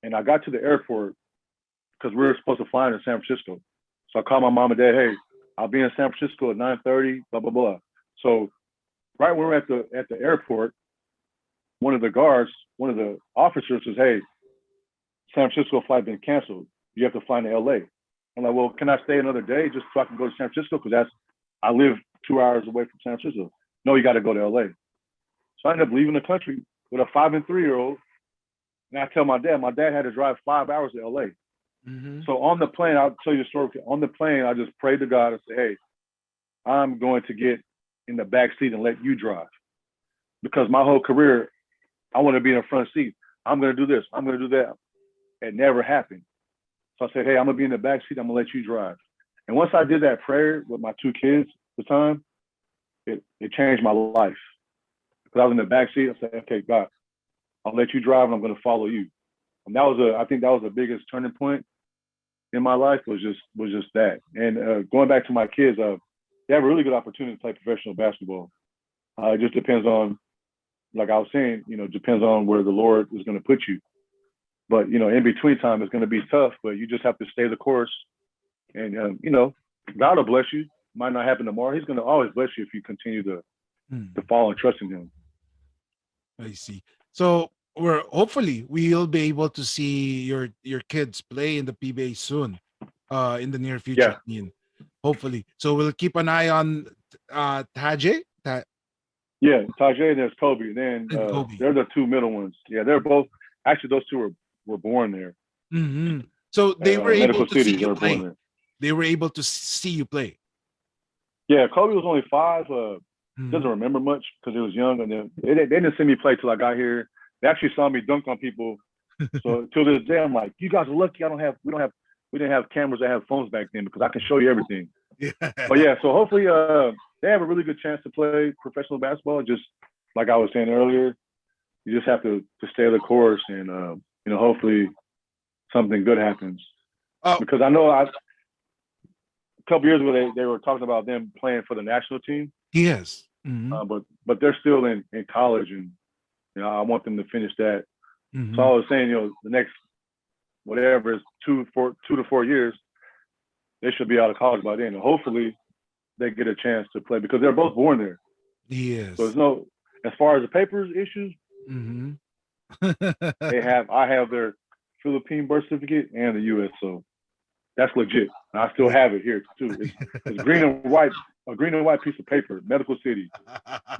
and I got to the airport because we were supposed to fly into San Francisco. So I called my mom and dad, hey, I'll be in San Francisco at 9:30, blah, blah, blah. So right when we're at the airport, one of the officers says, hey, San Francisco flight been canceled. You have to fly to LA. I'm like, well, can I stay another day just so I can go to San Francisco? Because I live 2 hours away from San Francisco. No, you got to go to LA. So I ended up leaving the country with a 5 and 3-year-old. And I tell my dad had to drive 5 hours to LA. Mm-hmm. So on the plane, I'll tell you a story. On the plane, I just prayed to God and say, hey, I'm going to get in the back seat and let you drive. Because my whole career, I want to be in the front seat. I'm going to do this. I'm going to do that. It never happened. So I said, hey, I'm going to be in the back seat. I'm going to let you drive. And once I did that prayer with my 2 kids at the time, it changed my life. Because I was in the back seat. I said, okay, God, I'll let you drive, and I'm going to follow you. And that was I think that was the biggest turning point in my life was just that. And going back to my kids, they have a really good opportunity to play professional basketball. It just depends on, like I was saying, depends on where the Lord is going to put you. But, in between time, it's going to be tough, but you just have to stay the course. And, God will bless you. Might not happen tomorrow. He's going to always bless you if you continue to follow and trust in him. I see. So hopefully we'll be able to see your kids play in the PBA soon, in the near future. Yeah. Hopefully. So we'll keep an eye on Tajay. Yeah, Tajay and there's Kobe. Then Kobe. they're the two middle ones. Yeah, they're both actually those two were born there. Mm-hmm. So they were able Medical to City, see they you were born play. there. They were able to see you play. Yeah, Kobe was only 5. Doesn't remember much because he was young, and then they didn't see me play till I got here. They actually saw me dunk on people. So till this day, I'm like, you guys are lucky. We didn't have cameras that have phones back then because I can show you everything. Yeah. But yeah, so hopefully they have a really good chance to play professional basketball. Just like I was saying earlier, you just have to stay the course, and hopefully something good happens. Because I know a couple years ago they were talking about them playing for the national team. Yes. Mm-hmm. But they're still in college, and I want them to finish that. Mm-hmm. So I was saying, the next whatever is 2 to 4 years, they should be out of college by then. And hopefully they get a chance to play because they're both born there. Yes. So there's as far as the papers issues, Mm-hmm. I have their Philippine birth certificate and the U.S. So that's legit. And I still have it here too. It's green and white, a green and white piece of paper, Medical City,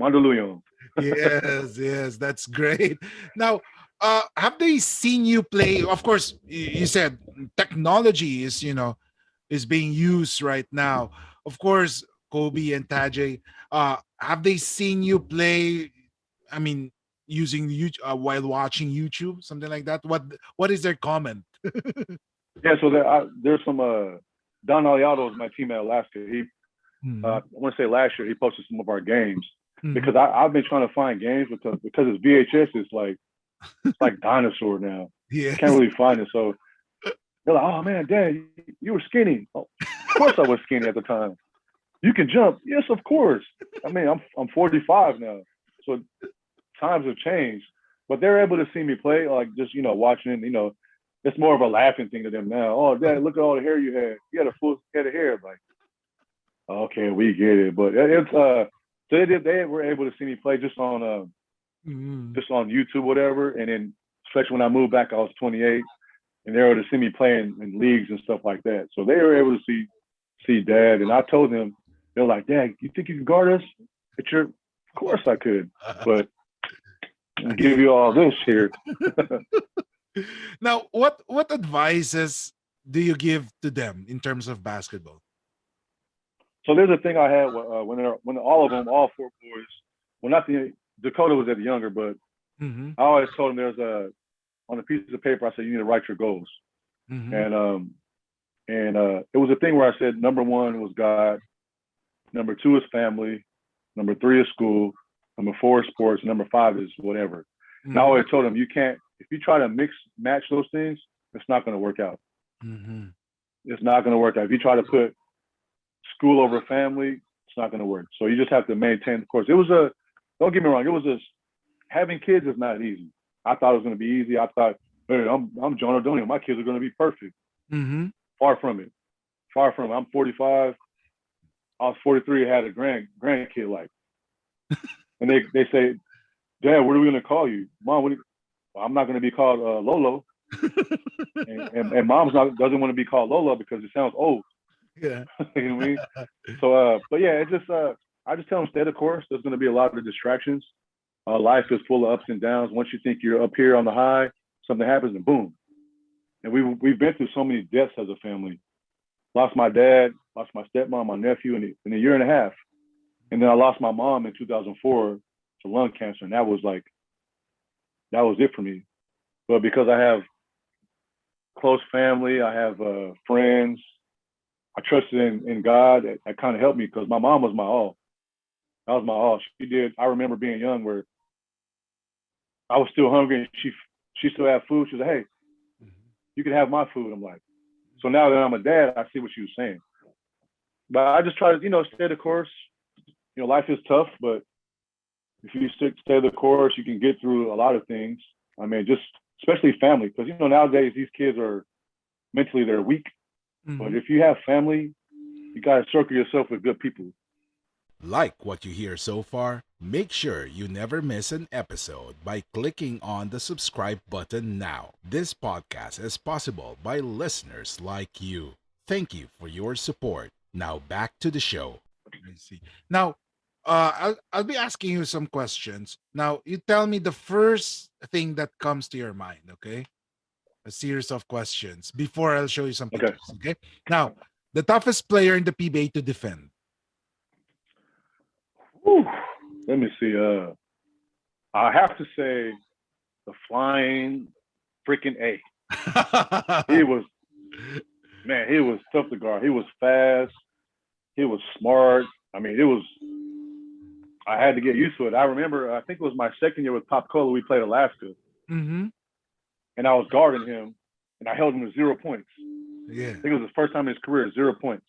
Mandaluyong. Yes, that's great. Now, have they seen you play? Of course, you said technology is being used right now. Of course, Kobe and Tajay, have they seen you play? I mean, using YouTube while watching YouTube, something like that. What is their comment? Yeah, so there's some Don Aliado is my team at Alaska. He I want to say last year he posted some of our games because I've been trying to find games because it's VHS. It's like dinosaur now. Yeah, Can't really find it. So they're like, "Oh man, Dad, you were skinny." Oh, of course I was skinny at the time. You can jump, yes, of course. I mean, I'm 45 now, so times have changed. But they're able to see me play, like just watching. It's more of a laughing thing to them now. Oh, Dad, look at all the hair you had. You had a full head of hair. Like, okay, we get it. But it's so they were able to see me play just on YouTube, whatever. And then especially when I moved back, I was 28, and they were able to see me playing in leagues and stuff like that. So they were able to see Dad, and I told them, they're like, Dad, you think you can guard us? Of course I could, but I'll give you all this here. Now, what advices do you give to them in terms of basketball? So there's a thing I had when all of them, all 4 boys, well, not Dakota was at the younger, but I always told them there's on a piece of paper, I said, you need to write your goals. And it was a thing where I said, number 1 was God, number 2 is family, number 3 is school, number 4 is sports, number 5 is whatever. And I always told them, you can't, if you try to match those things, it's not going to work out. It's not going to work out. If you try to put school over family, it's not going to work. So you just have to maintain the course. Don't get me wrong, having kids is not easy. I thought it was going to be easy. I thought, hey, I'm Jon Ordonio. My kids are going to be perfect. Far from it. Far from it. I'm 45. I was 43, had a grandkid like. And they say, Dad, what are we going to call you? Mom, I'm not going to be called Lolo. and Mom's doesn't want to be called Lola because it sounds old. Yeah. You know what I mean? So, but yeah, it just I just tell them stay the course. There's going to be a lot of distractions. Life is full of ups and downs. Once you think you're up here on the high, something happens and boom. And we've been through so many deaths as a family. Lost my dad, lost my stepmom, my nephew in a year and a half, and then I lost my mom in 2004 to lung cancer, and that was it for me. But because I have close family, I have friends, I trusted in God. That kind of helped me because my mom was my all. That was my all. She did. I remember being young where I was still hungry, and she still had food. She was like, "Hey, you can have my food." I'm like, so now that I'm a dad, I see what she was saying. But I just try to, stay the course. Life is tough, but if you stay the course, you can get through a lot of things. I mean, just especially family, because nowadays these kids are mentally they're weak. But if you have family, you gotta circle yourself with good people. Like what you hear so far? Make sure you never miss an episode by clicking on the subscribe button now. This podcast is possible by listeners like you. Thank you for your support. Now back to the show. Let me see. Now, I'll be asking you some questions. Now, you tell me the first thing that comes to your mind, okay? A series of questions before I'll show you some Okay. pictures, okay? Now, the toughest player in the PBA to defend. Whew. Let me see. I have to say the flying freaking A. He was tough to guard. He was fast. He was smart. I mean, I had to get used to it. I remember, I think it was my second year with Pop Cola, we played Alaska. Mm-hmm. And I was guarding him, and I held him to 0 points. Yeah. I think it was his first time in his career, 0 points.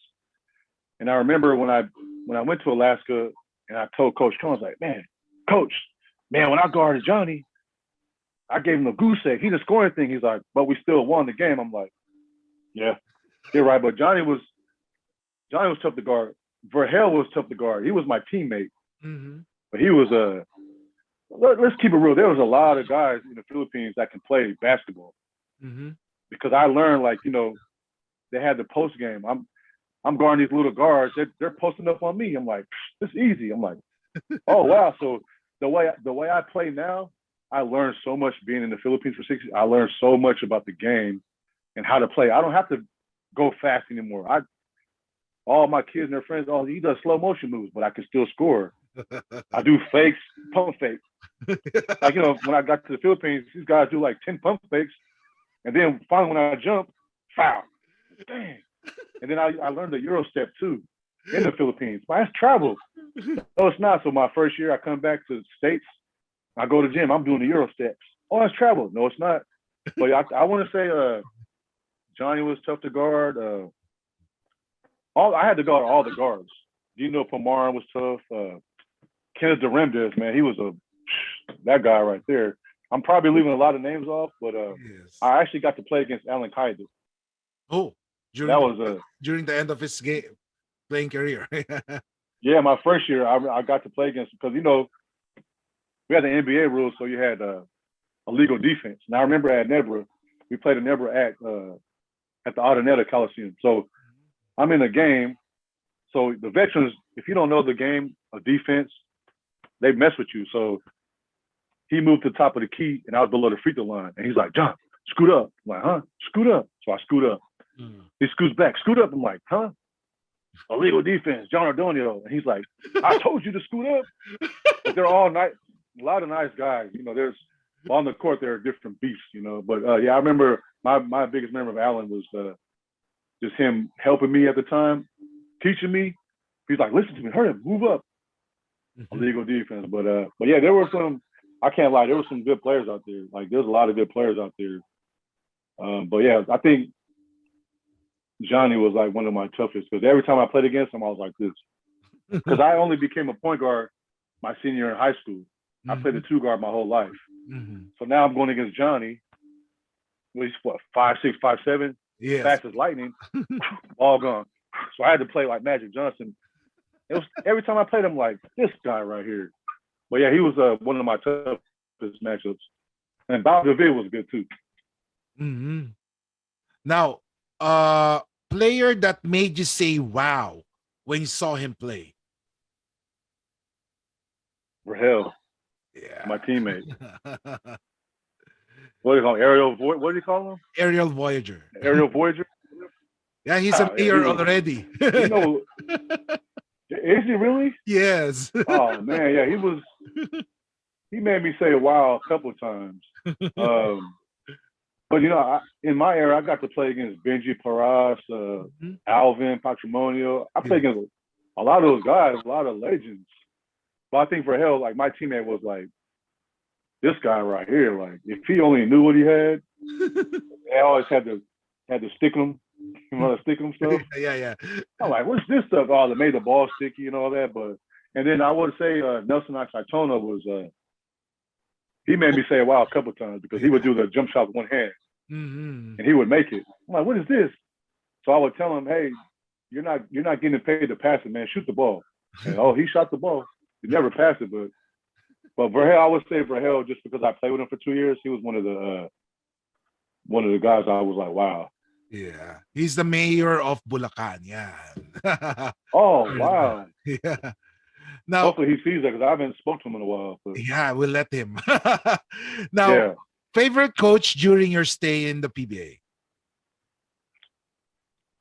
And I remember when I went to Alaska, and I told Coach Cohen, I was like, Coach, when I guarded Johnny, I gave him a goose egg. He didn't score anything. He's like, but we still won the game. I'm like, yeah, you're right. But Johnny was tough to guard. Verhel was tough to guard. He was my teammate. Mm-hmm. But he was let's keep it real. There was a lot of guys in the Philippines that can play basketball. Mm-hmm. Because I learned, they had the post game. I'm guarding these little guards. They're posting up on me. I'm like, this is easy. I'm like, oh wow. So the way I play now, I learned so much being in the Philippines for 6 years. I learned so much about the game and how to play. I don't have to go fast anymore. All my kids and their friends, he does slow motion moves, but I can still score. I do fakes, pump fakes. When I got to the Philippines, these guys do like 10 pump fakes. And then finally when I jump, foul. Dang. And then I learned the Euro step too in the Philippines. But that's travel. No, it's not. So my first year I come back to the States, I go to the gym, I'm doing the Euro steps. Oh, that's travel. No, it's not. But I want to say Johnny was tough to guard. I had to guard all the guards. Dino Pomaran was tough. Kenneth Duremdes, man, he was that guy right there. I'm probably leaving a lot of names off, but Yes. I actually got to play against Alan Kaida. Oh, during the end of his game playing career. Yeah, my first year I got to play against because we had the NBA rules, so you had a legal defense. Now I remember at Nebra, we played a Nebra at the Audinetta Coliseum. So I'm in a game. So the veterans, if you don't know the game of defense, they mess with you. So he moved to the top of the key, and I was below the free throw line. And he's like, John, scoot up. I'm like, huh? Scoot up. So I scoot up. He scoots back. Scoot up. I'm like, huh? Illegal defense, Jon Ordonio. And he's like, I told you to scoot up. But they're all nice, a lot of nice guys. There's on the court, there are different beasts, But yeah, I remember my biggest memory of Alan was just him helping me at the time, teaching me. He's like, listen to me, hurry up, move up. Illegal defense. But yeah, there were some, I can't lie, there were some good players out there. Like there's a lot of good players out there. But yeah, I think Johnny was like one of my toughest because every time I played against him, I was like this. Because I only became a point guard my senior year in high school. I played the 2 guard my whole life. So now I'm going against Johnny. He's what, 5'6", 5'7", Yes. fast as lightning, all gone. So I had to play like Magic Johnson. It was every time I played him like this guy right here. But yeah, he was one of my toughest matchups. And Bob DeVille was good too. Now, player that made you say wow when you saw him play. Rahel, Yeah. my teammate. What do you call him? What do you call him? Aerial Voyager. Aerial Voyager? Yeah, he's a player already. Is he really? Yes. Oh man, yeah, he made me say wow a couple of times. But in my era, I got to play against Benji Paras, Alvin Patrimonio. I played against a lot of those guys, a lot of legends. But I think for hell, like my teammate was like this guy right here, like if he only knew what he had, they always had to stick him, stick him stuff. Yeah. I'm like, what's this stuff? Oh, that made the ball sticky and all that. But and then I would say Nelson Oxytona was he made me say wow a couple times because he would do the jump shot with one hand and he would make it. I'm like, what is this? So I would tell him, hey, you're not getting paid to pass it, man. Shoot the ball. And, oh, he shot the ball. He never passed it, but Verhel, I would say Verhel, just because I played with him for 2 years, he was one of the guys I was like, wow. Yeah. He's the mayor of Bulacan. Yeah. Oh, wow. Yeah. Now, hopefully he sees that because I haven't spoken to him in a while. But. yeah, we'll let him. Now, yeah. favorite coach during your stay in the PBA?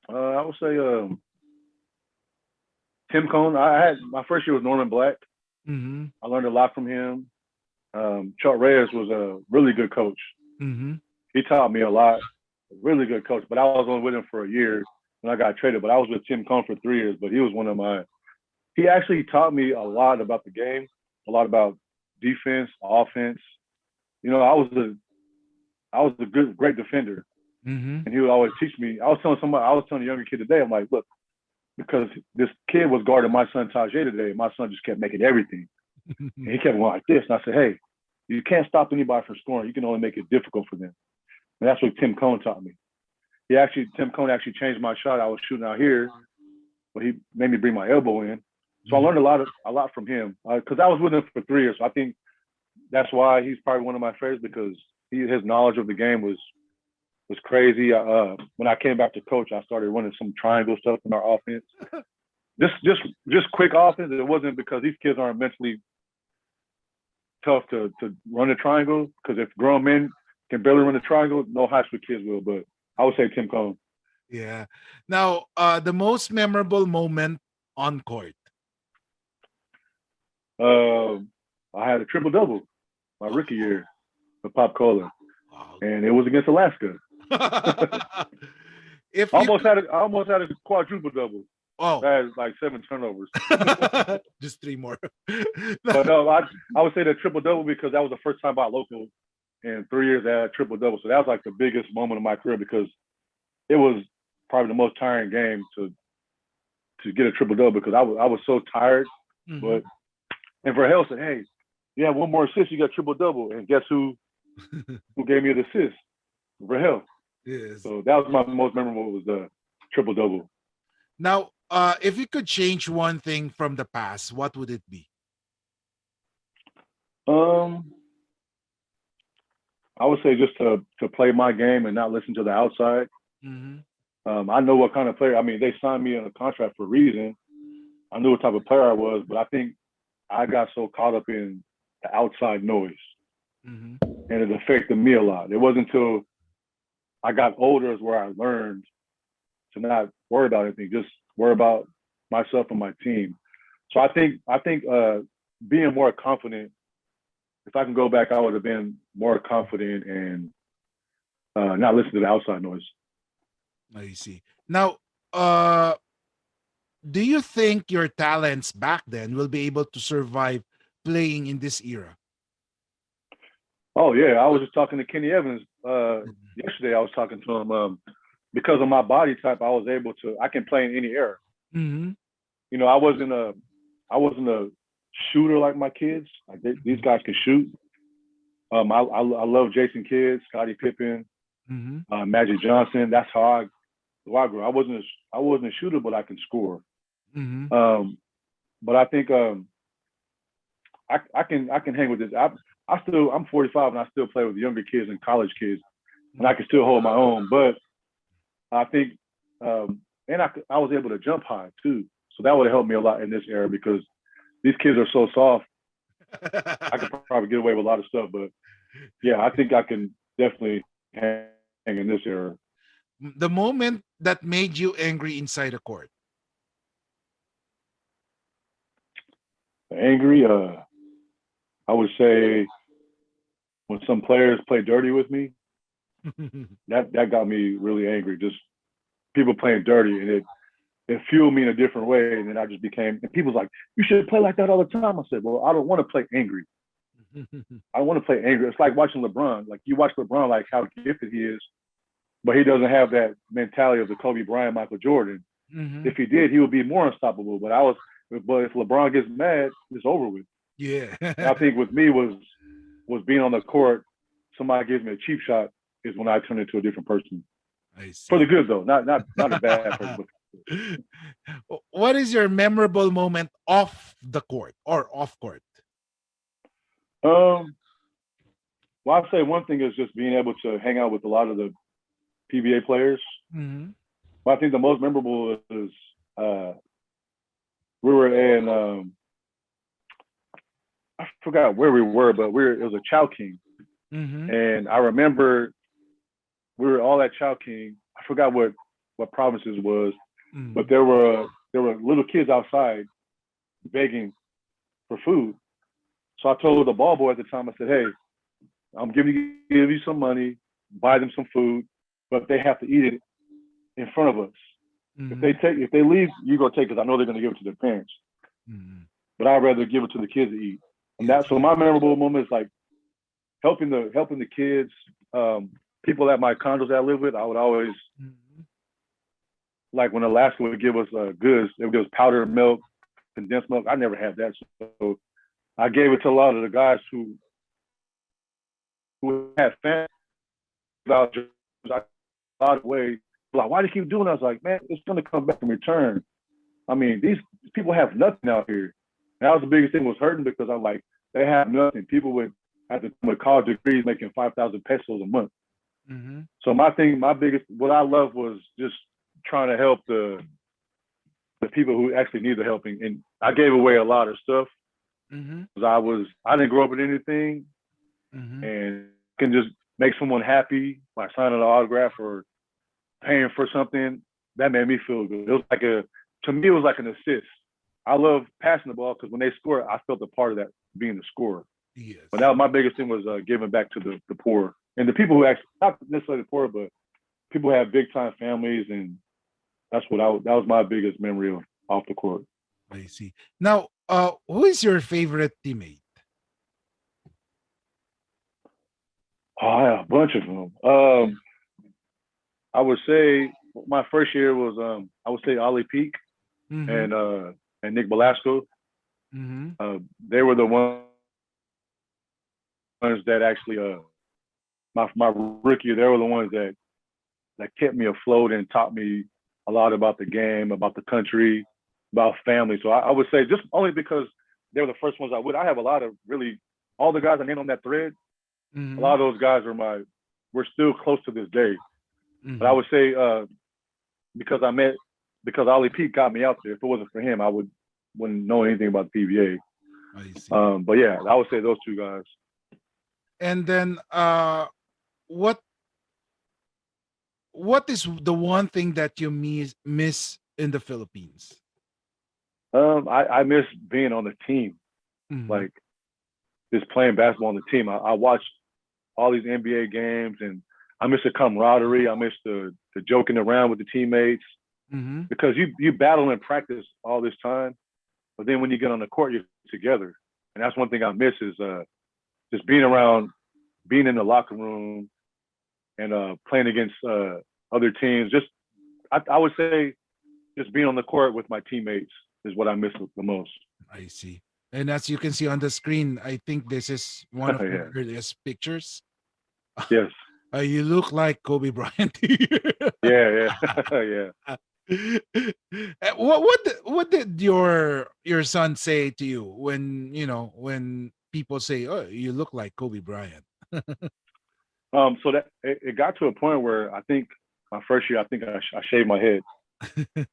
I would say Tim Cone. I had my first year was Norman Black. Mm-hmm. I learned a lot from him. Chuck Reyes was a really good coach. Mm-hmm. He taught me a lot. A really good coach, but I was only with him for a year when I got traded. But I was with Tim Cone for 3 years. But he was one of my. He actually taught me a lot about the game, a lot about defense, offense. You know, I was a great defender, and he would always teach me. I was telling a younger kid today. I'm like, look, because this kid was guarding my son Tajay today. My son just kept making everything. And he kept going like this. And I said, hey, you can't stop anybody from scoring. You can only make it difficult for them. And that's what Tim Cone taught me. Tim Cone actually changed my shot. I was shooting out here, but he made me bring my elbow in. So I learned a lot from him because I was with him for 3 years. So I think that's why he's probably one of my favorites because his knowledge of the game was crazy. When I came back to coach, I started running some triangle stuff in our offense. Just quick offense. It wasn't because these kids aren't mentally tough to run a triangle. Because if grown men can barely run a triangle, no high school kids will. But I would say Tim Cone. Yeah. Now, the most memorable moment on court. I had a triple-double my rookie year with Pop Cola. Wow. And it was against Alaska. I almost had a quadruple double. Oh, I had like 7 turnovers. just 3 more. But no, I would say the triple double because that was the first time I local in 3 years I had a triple double. So that was like the biggest moment of my career because it was probably the most tiring game to get a triple double because I was so tired. Mm-hmm. But and Verhel said, hey, you have one more assist, you got triple double. And guess who gave me the assist? Verhel. Yes. So that was my most memorable was the triple double. Now, if you could change one thing from the past, what would it be? I would say just to play my game and not listen to the outside. Mm-hmm. I know what kind of player. I mean, they signed me on a contract for a reason. I knew what type of player I was, but I think I got so caught up in the outside noise, Mm-hmm. and it affected me a lot. It wasn't until I got older is where I learned to not worry about anything, just worry about myself and my team. So I think being more confident. If I can go back, I would have been more confident and not listen to the outside noise. I see. Now, do you think your talents back then will be able to survive playing in this era? Oh yeah, I was just talking to Kenny Evans yesterday. I was talking to him because of my body type. I can play in any era. Mm-hmm. You know, I wasn't a shooter like my kids. Like these guys can shoot. I love Jason Kidd, Scottie Pippen, Mm-hmm. Magic Johnson. That's how I grew. I wasn't a shooter, but I can score. Mm-hmm. But I think I can hang with this. I'm 45 and I still play with younger kids and college kids, and I can still hold my own. But I think and I was able to jump high too, so that would have helped me a lot in this era because these kids are so soft. I could probably get away with a lot of stuff, but yeah, I think I can definitely hang in this era. The moment that made you angry inside the court. Angry, I would say when some players play dirty with me, that got me really angry. Just people playing dirty, and it fueled me in a different way. And then I just became, and people's like, you should play like that all the time. I said, well, I don't want to play angry. I want to play angry. It's like watching LeBron. Like you watch LeBron, like how gifted he is, but he doesn't have that mentality of the Kobe Bryant, Michael Jordan. Mhm. If he did, he would be more unstoppable. But if LeBron gets mad, it's over with. Yeah. And I think with me was being on the court. Somebody gives me a cheap shot is when I turn into a different person. I For the see. good though, not a bad person. What is your memorable moment off the court or off court? Well, I'd say one thing is just being able to hang out with a lot of the PBA players. Mhm. But I think the most memorable is we were in I forgot where we were, but it was a Chow King, Mhm. and I remember we were all at Chow King. I forgot what provinces was, but Mhm. there were little kids outside begging for food. So I told the ball boy at the time, I said, "Hey, I'm give you some money, buy them some food, but they have to eat it in front of us. Mhm. If they leave, you go take it. 'Cause I know they're gonna give it to their parents, Mhm. but I'd rather give it to the kids to eat." And Yes. that so my memorable moment is like helping the kids, people at my condos that I live with. I would always Mhm. like when Alaska would give us goods. They would give us powdered milk, condensed milk. I never had that, so I gave it to a lot of the guys who had family. Out a lot of ways. Like, why do you keep doing that? I was like, man, it's gonna come back in return. I mean, these people have nothing out here. And that was the biggest thing was hurting because I'm like, they have nothing. People with college degrees making 5,000 pesos a month. Mhm. So what I love was just trying to help the people who actually need the helping. And I gave away a lot of stuff Mhm. because I didn't grow up with anything, Mhm. and can just make someone happy by signing an autograph or paying for something. That made me feel good. It was to me, it was like an assist. I love passing the ball because when they score, I felt a part of that being the scorer. But Yes. now my biggest thing was giving back to the poor and the people who actually, not necessarily the poor, but people who have big time families. And that was my biggest memory of off the court. I see. Now, who is your favorite teammate? Oh, yeah, a bunch of them. I would say my first year was I would say Ollie Peak Mhm. and Nick Belasco. Mhm. They were the ones that actually my rookie year, they were the ones that kept me afloat and taught me a lot about the game, about the country, about family. So I would say just only because they were the first ones I would. I have a lot of really all the guys I named on that thread. A lot Mhm. of those guys we're still close to this day. But I Mhm. would say because because Ollie Pete got me out there. If it wasn't for him, wouldn't know anything about the I see. PBA. But yeah, I would say those two guys. And then, what what is the one thing that you miss in the Philippines? I miss being on the team, Mhm. like just playing basketball on the team. I watch all these NBA games, and I miss the camaraderie. I miss the joking around with the teammates Mhm. because you battle and practice all this time, but then when you get on the court, you're together, and that's one thing I miss is just being around, being in the locker room, and playing against other teams. Just I would say just being on the court with my teammates is what I miss the most. I see. And as you can see on the screen, I think this is one of your Yeah. earliest pictures. Yes. You look like Kobe Bryant. Yeah. Yeah. Yeah. What did your son say to you when when people say, "Oh, you look like Kobe Bryant"? So that it got to a point where I think my first year, I think I shaved my head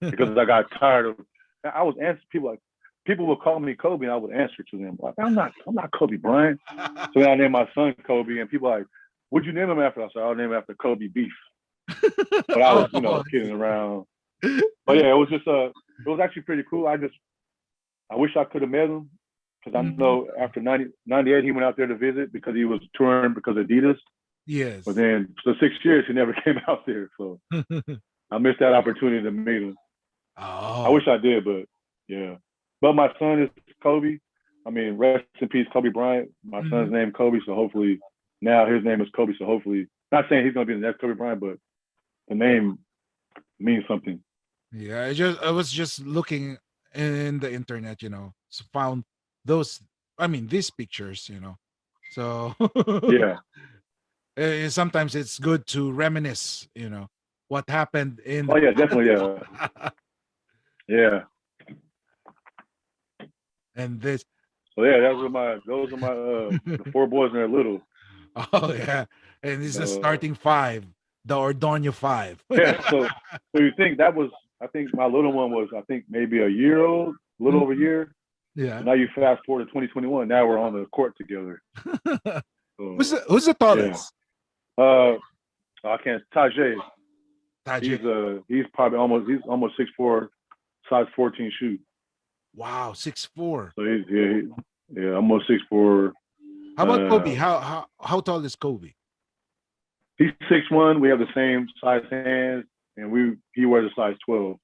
because I got tired of. I was answering people would call me Kobe, and I would answer to them like, I'm not Kobe Bryant. So then I named my son Kobe, and people like, "Would you name him after?" I said, "I'll name him after Kobe Beef." But I was, Oh, I kidding see. around. But yeah, it was just it was actually pretty cool. I wish I could have met him because I Mhm. know after 98 he went out there to visit because he was touring because of Adidas. But Yes. then for 6 years he never came out there, so I missed that opportunity to meet him. I Oh. wish I did, but yeah. But my son is Kobe. I mean, rest in peace, Kobe Bryant. My son's name Kobe, so hopefully now his name is Kobe. So hopefully, not saying he's gonna be the next Kobe Bryant, but the name means something. Yeah, I was just looking in the internet, so found those. I mean, these pictures. So Yeah. sometimes it's good to reminisce, what happened in Oh the yeah, definitely. Yeah. Yeah. and this. So yeah, those are my the four boys when they're little. Oh yeah, and this is the Uh, starting five, the Ordonio five. yeah. So you think that was? I think my little one was I think maybe a year old, a little over a Mhm. year. So Yeah. now you fast forward to 2021. Now we're on the court together. who's So the yeah. tallest? I can't. Tajay. Tajay. He's probably almost 6'4", size 14 shoe. Wow, 6'4". So yeah, almost 6'4". How about Kobe? Uh, How tall is Kobe? he's 6'1". We have the same size hands, and he wears a size 12.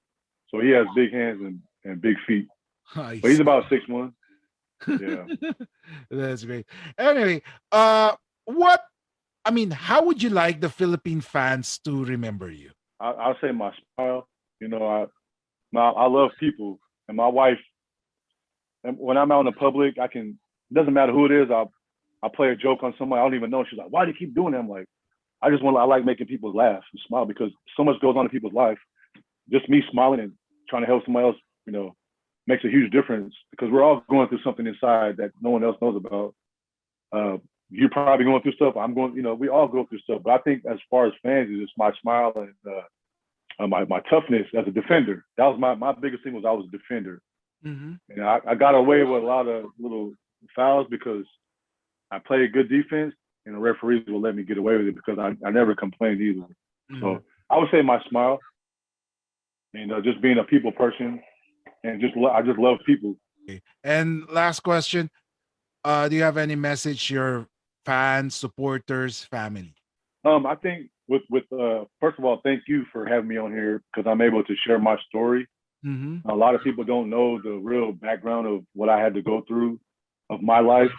So he has big hands and big feet. I But he's see. about 6'1". Yeah. That's great. Anyway, what I mean, how would you like the Philippine fans to remember you? I'll say my smile. You know, I love people, and my wife. And when I'm out in the public, I can. It doesn't matter who it is. I'll play a joke on somebody I don't even know. She's like, "Why do you keep doing that?" I'm like, I like making people laugh and smile because so much goes on in people's life. Just me smiling and trying to help somebody else, makes a huge difference because we're all going through something inside that no one else knows about. You're probably going through stuff. I'm going, we all go through stuff. But I think as far as fans, it's just my smile and my toughness as a defender. That was my biggest thing was I was a defender. Mm-hmm. And I got away with a lot of little fouls because I played good defense and the referees will let me get away with it because I never complained either. Mm-hmm. So I would say my smile and just being a people person and I just love people. Okay. And last question: do you have any message to your fans, supporters, family? I think with first of all, thank you for having me on here because I'm able to share my story. Mm-hmm. A lot of people don't know the real background of what I had to go through of my life.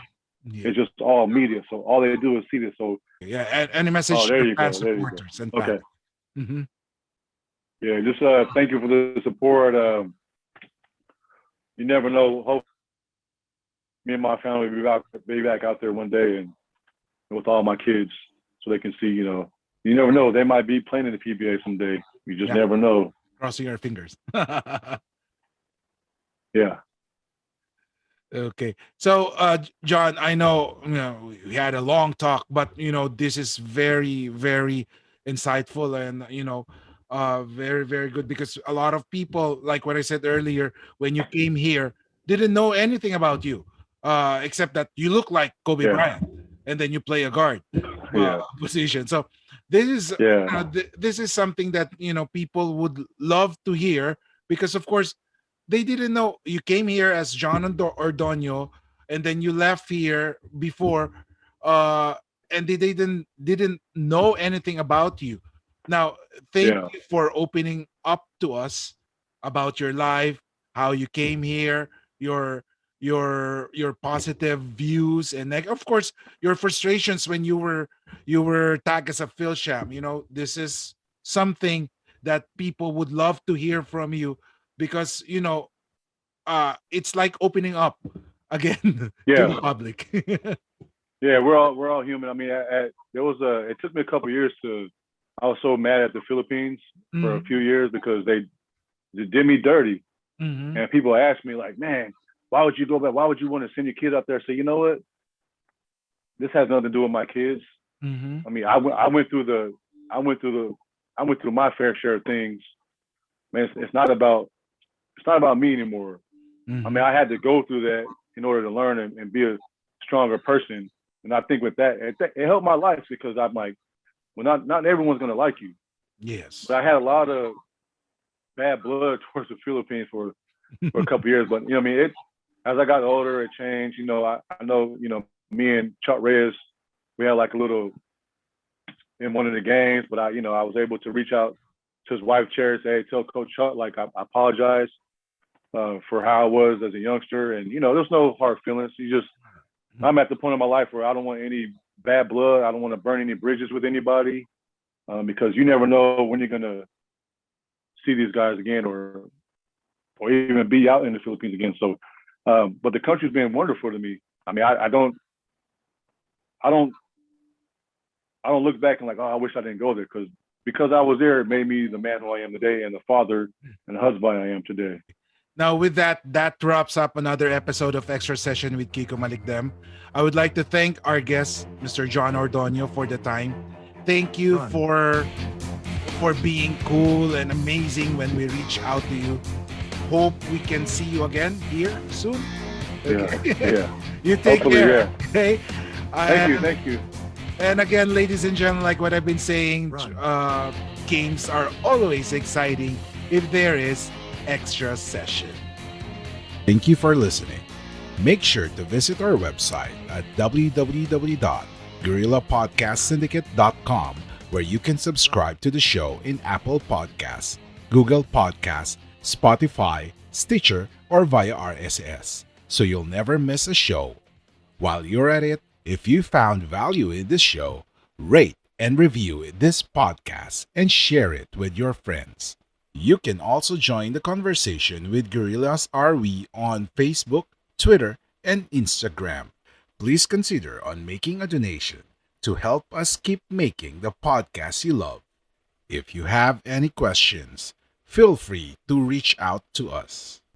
Yeah. It's just all media, so all they do is see this. So, Yeah. And any message oh, to there your you fans, go, there you go. supporters, and family? Okay, Mm-hmm. yeah, just thank you for the support. You never know. Hope me and my family will be back out there one day and with all my kids, so they can see. You never know. They might be playing in the PBA someday. You just Yeah. never know. Crossing our fingers. Yeah. Okay. So, John, I know, we had a long talk, but this is very, very insightful and very, very good because a lot of people, like what I said earlier, when you came here, didn't know anything about you, except that you look like Kobe Yeah. Bryant, and then you play a guard Yeah. position. So, this is Yeah. this is something that people would love to hear because, of course, they didn't know you came here as Jon Ordonio, and then you left here before, uh, and they didn't know anything about you. Now, thank Yeah. you for opening up to us about your life, how you came here, your your positive views, and like, of course, your frustrations when you were tagged as a Fil-Sham. This is something that people would love to hear from you because it's like opening up again to the Yeah. public. Yeah. We're all human. I mean, it took me a couple years to. I was so mad at the Philippines for a Mhm, few years because they did me dirty. mhm, And people ask me like, man, why would you go back? Why would you want to send your kid up there? Say, you know what? This has nothing to do with my kids. mhm. I mean, I went through my fair share of things. Man, it's not about me anymore. I mean, Mhm. I had to go through that in order to learn and be a stronger person. And I think with that, it helped my life because I'm like, well, not everyone's gonna like you, Yes. but I had a lot of bad blood towards the Philippines for a couple of years. But what I mean, as I got older, it changed. I know, me and Chuck Reyes, we had like a little in one of the games, but I was able to reach out to his wife, Cherry, say, hey, tell Coach Chuck, like, I apologize. for how I was as a youngster. And, there's no hard feelings. I'm at the point in my life where I don't want any bad blood. I don't want to burn any bridges with anybody because you never know when you're going to see these guys again or even be out in the Philippines again. So, but the country's been wonderful to me. I mean, I don't look back and like, oh, I wish I didn't go there because I was there, it made me the man who I am today and the father and the husband I am today. Now, with that wraps up another episode of Extra Session with Kiko Malikdem. I would like to thank our guest, Mr. Jon Ordonio, for the time. Thank you for being cool and amazing when we reach out to you. Hope we can see you again here soon. Okay. Yeah. You take Hopefully, care. yeah. Okay. Thank you. And again, ladies and gentlemen, like what I've been saying, games are always exciting if there is Extra Session. Thank you for listening. Make sure to visit our website at www.guerrillapodcastsyndicate.com where you can subscribe to the show in Apple Podcasts, Google Podcasts, Spotify, Stitcher, or via RSS, so you'll never miss a show. While you're at it, if you found value in this show, rate and review this podcast and share it with your friends. You can also join the conversation with Guerrillas RV on Facebook, Twitter, and Instagram. Please consider on making a donation to help us keep making the podcast you love. If you have any questions, feel free to reach out to us.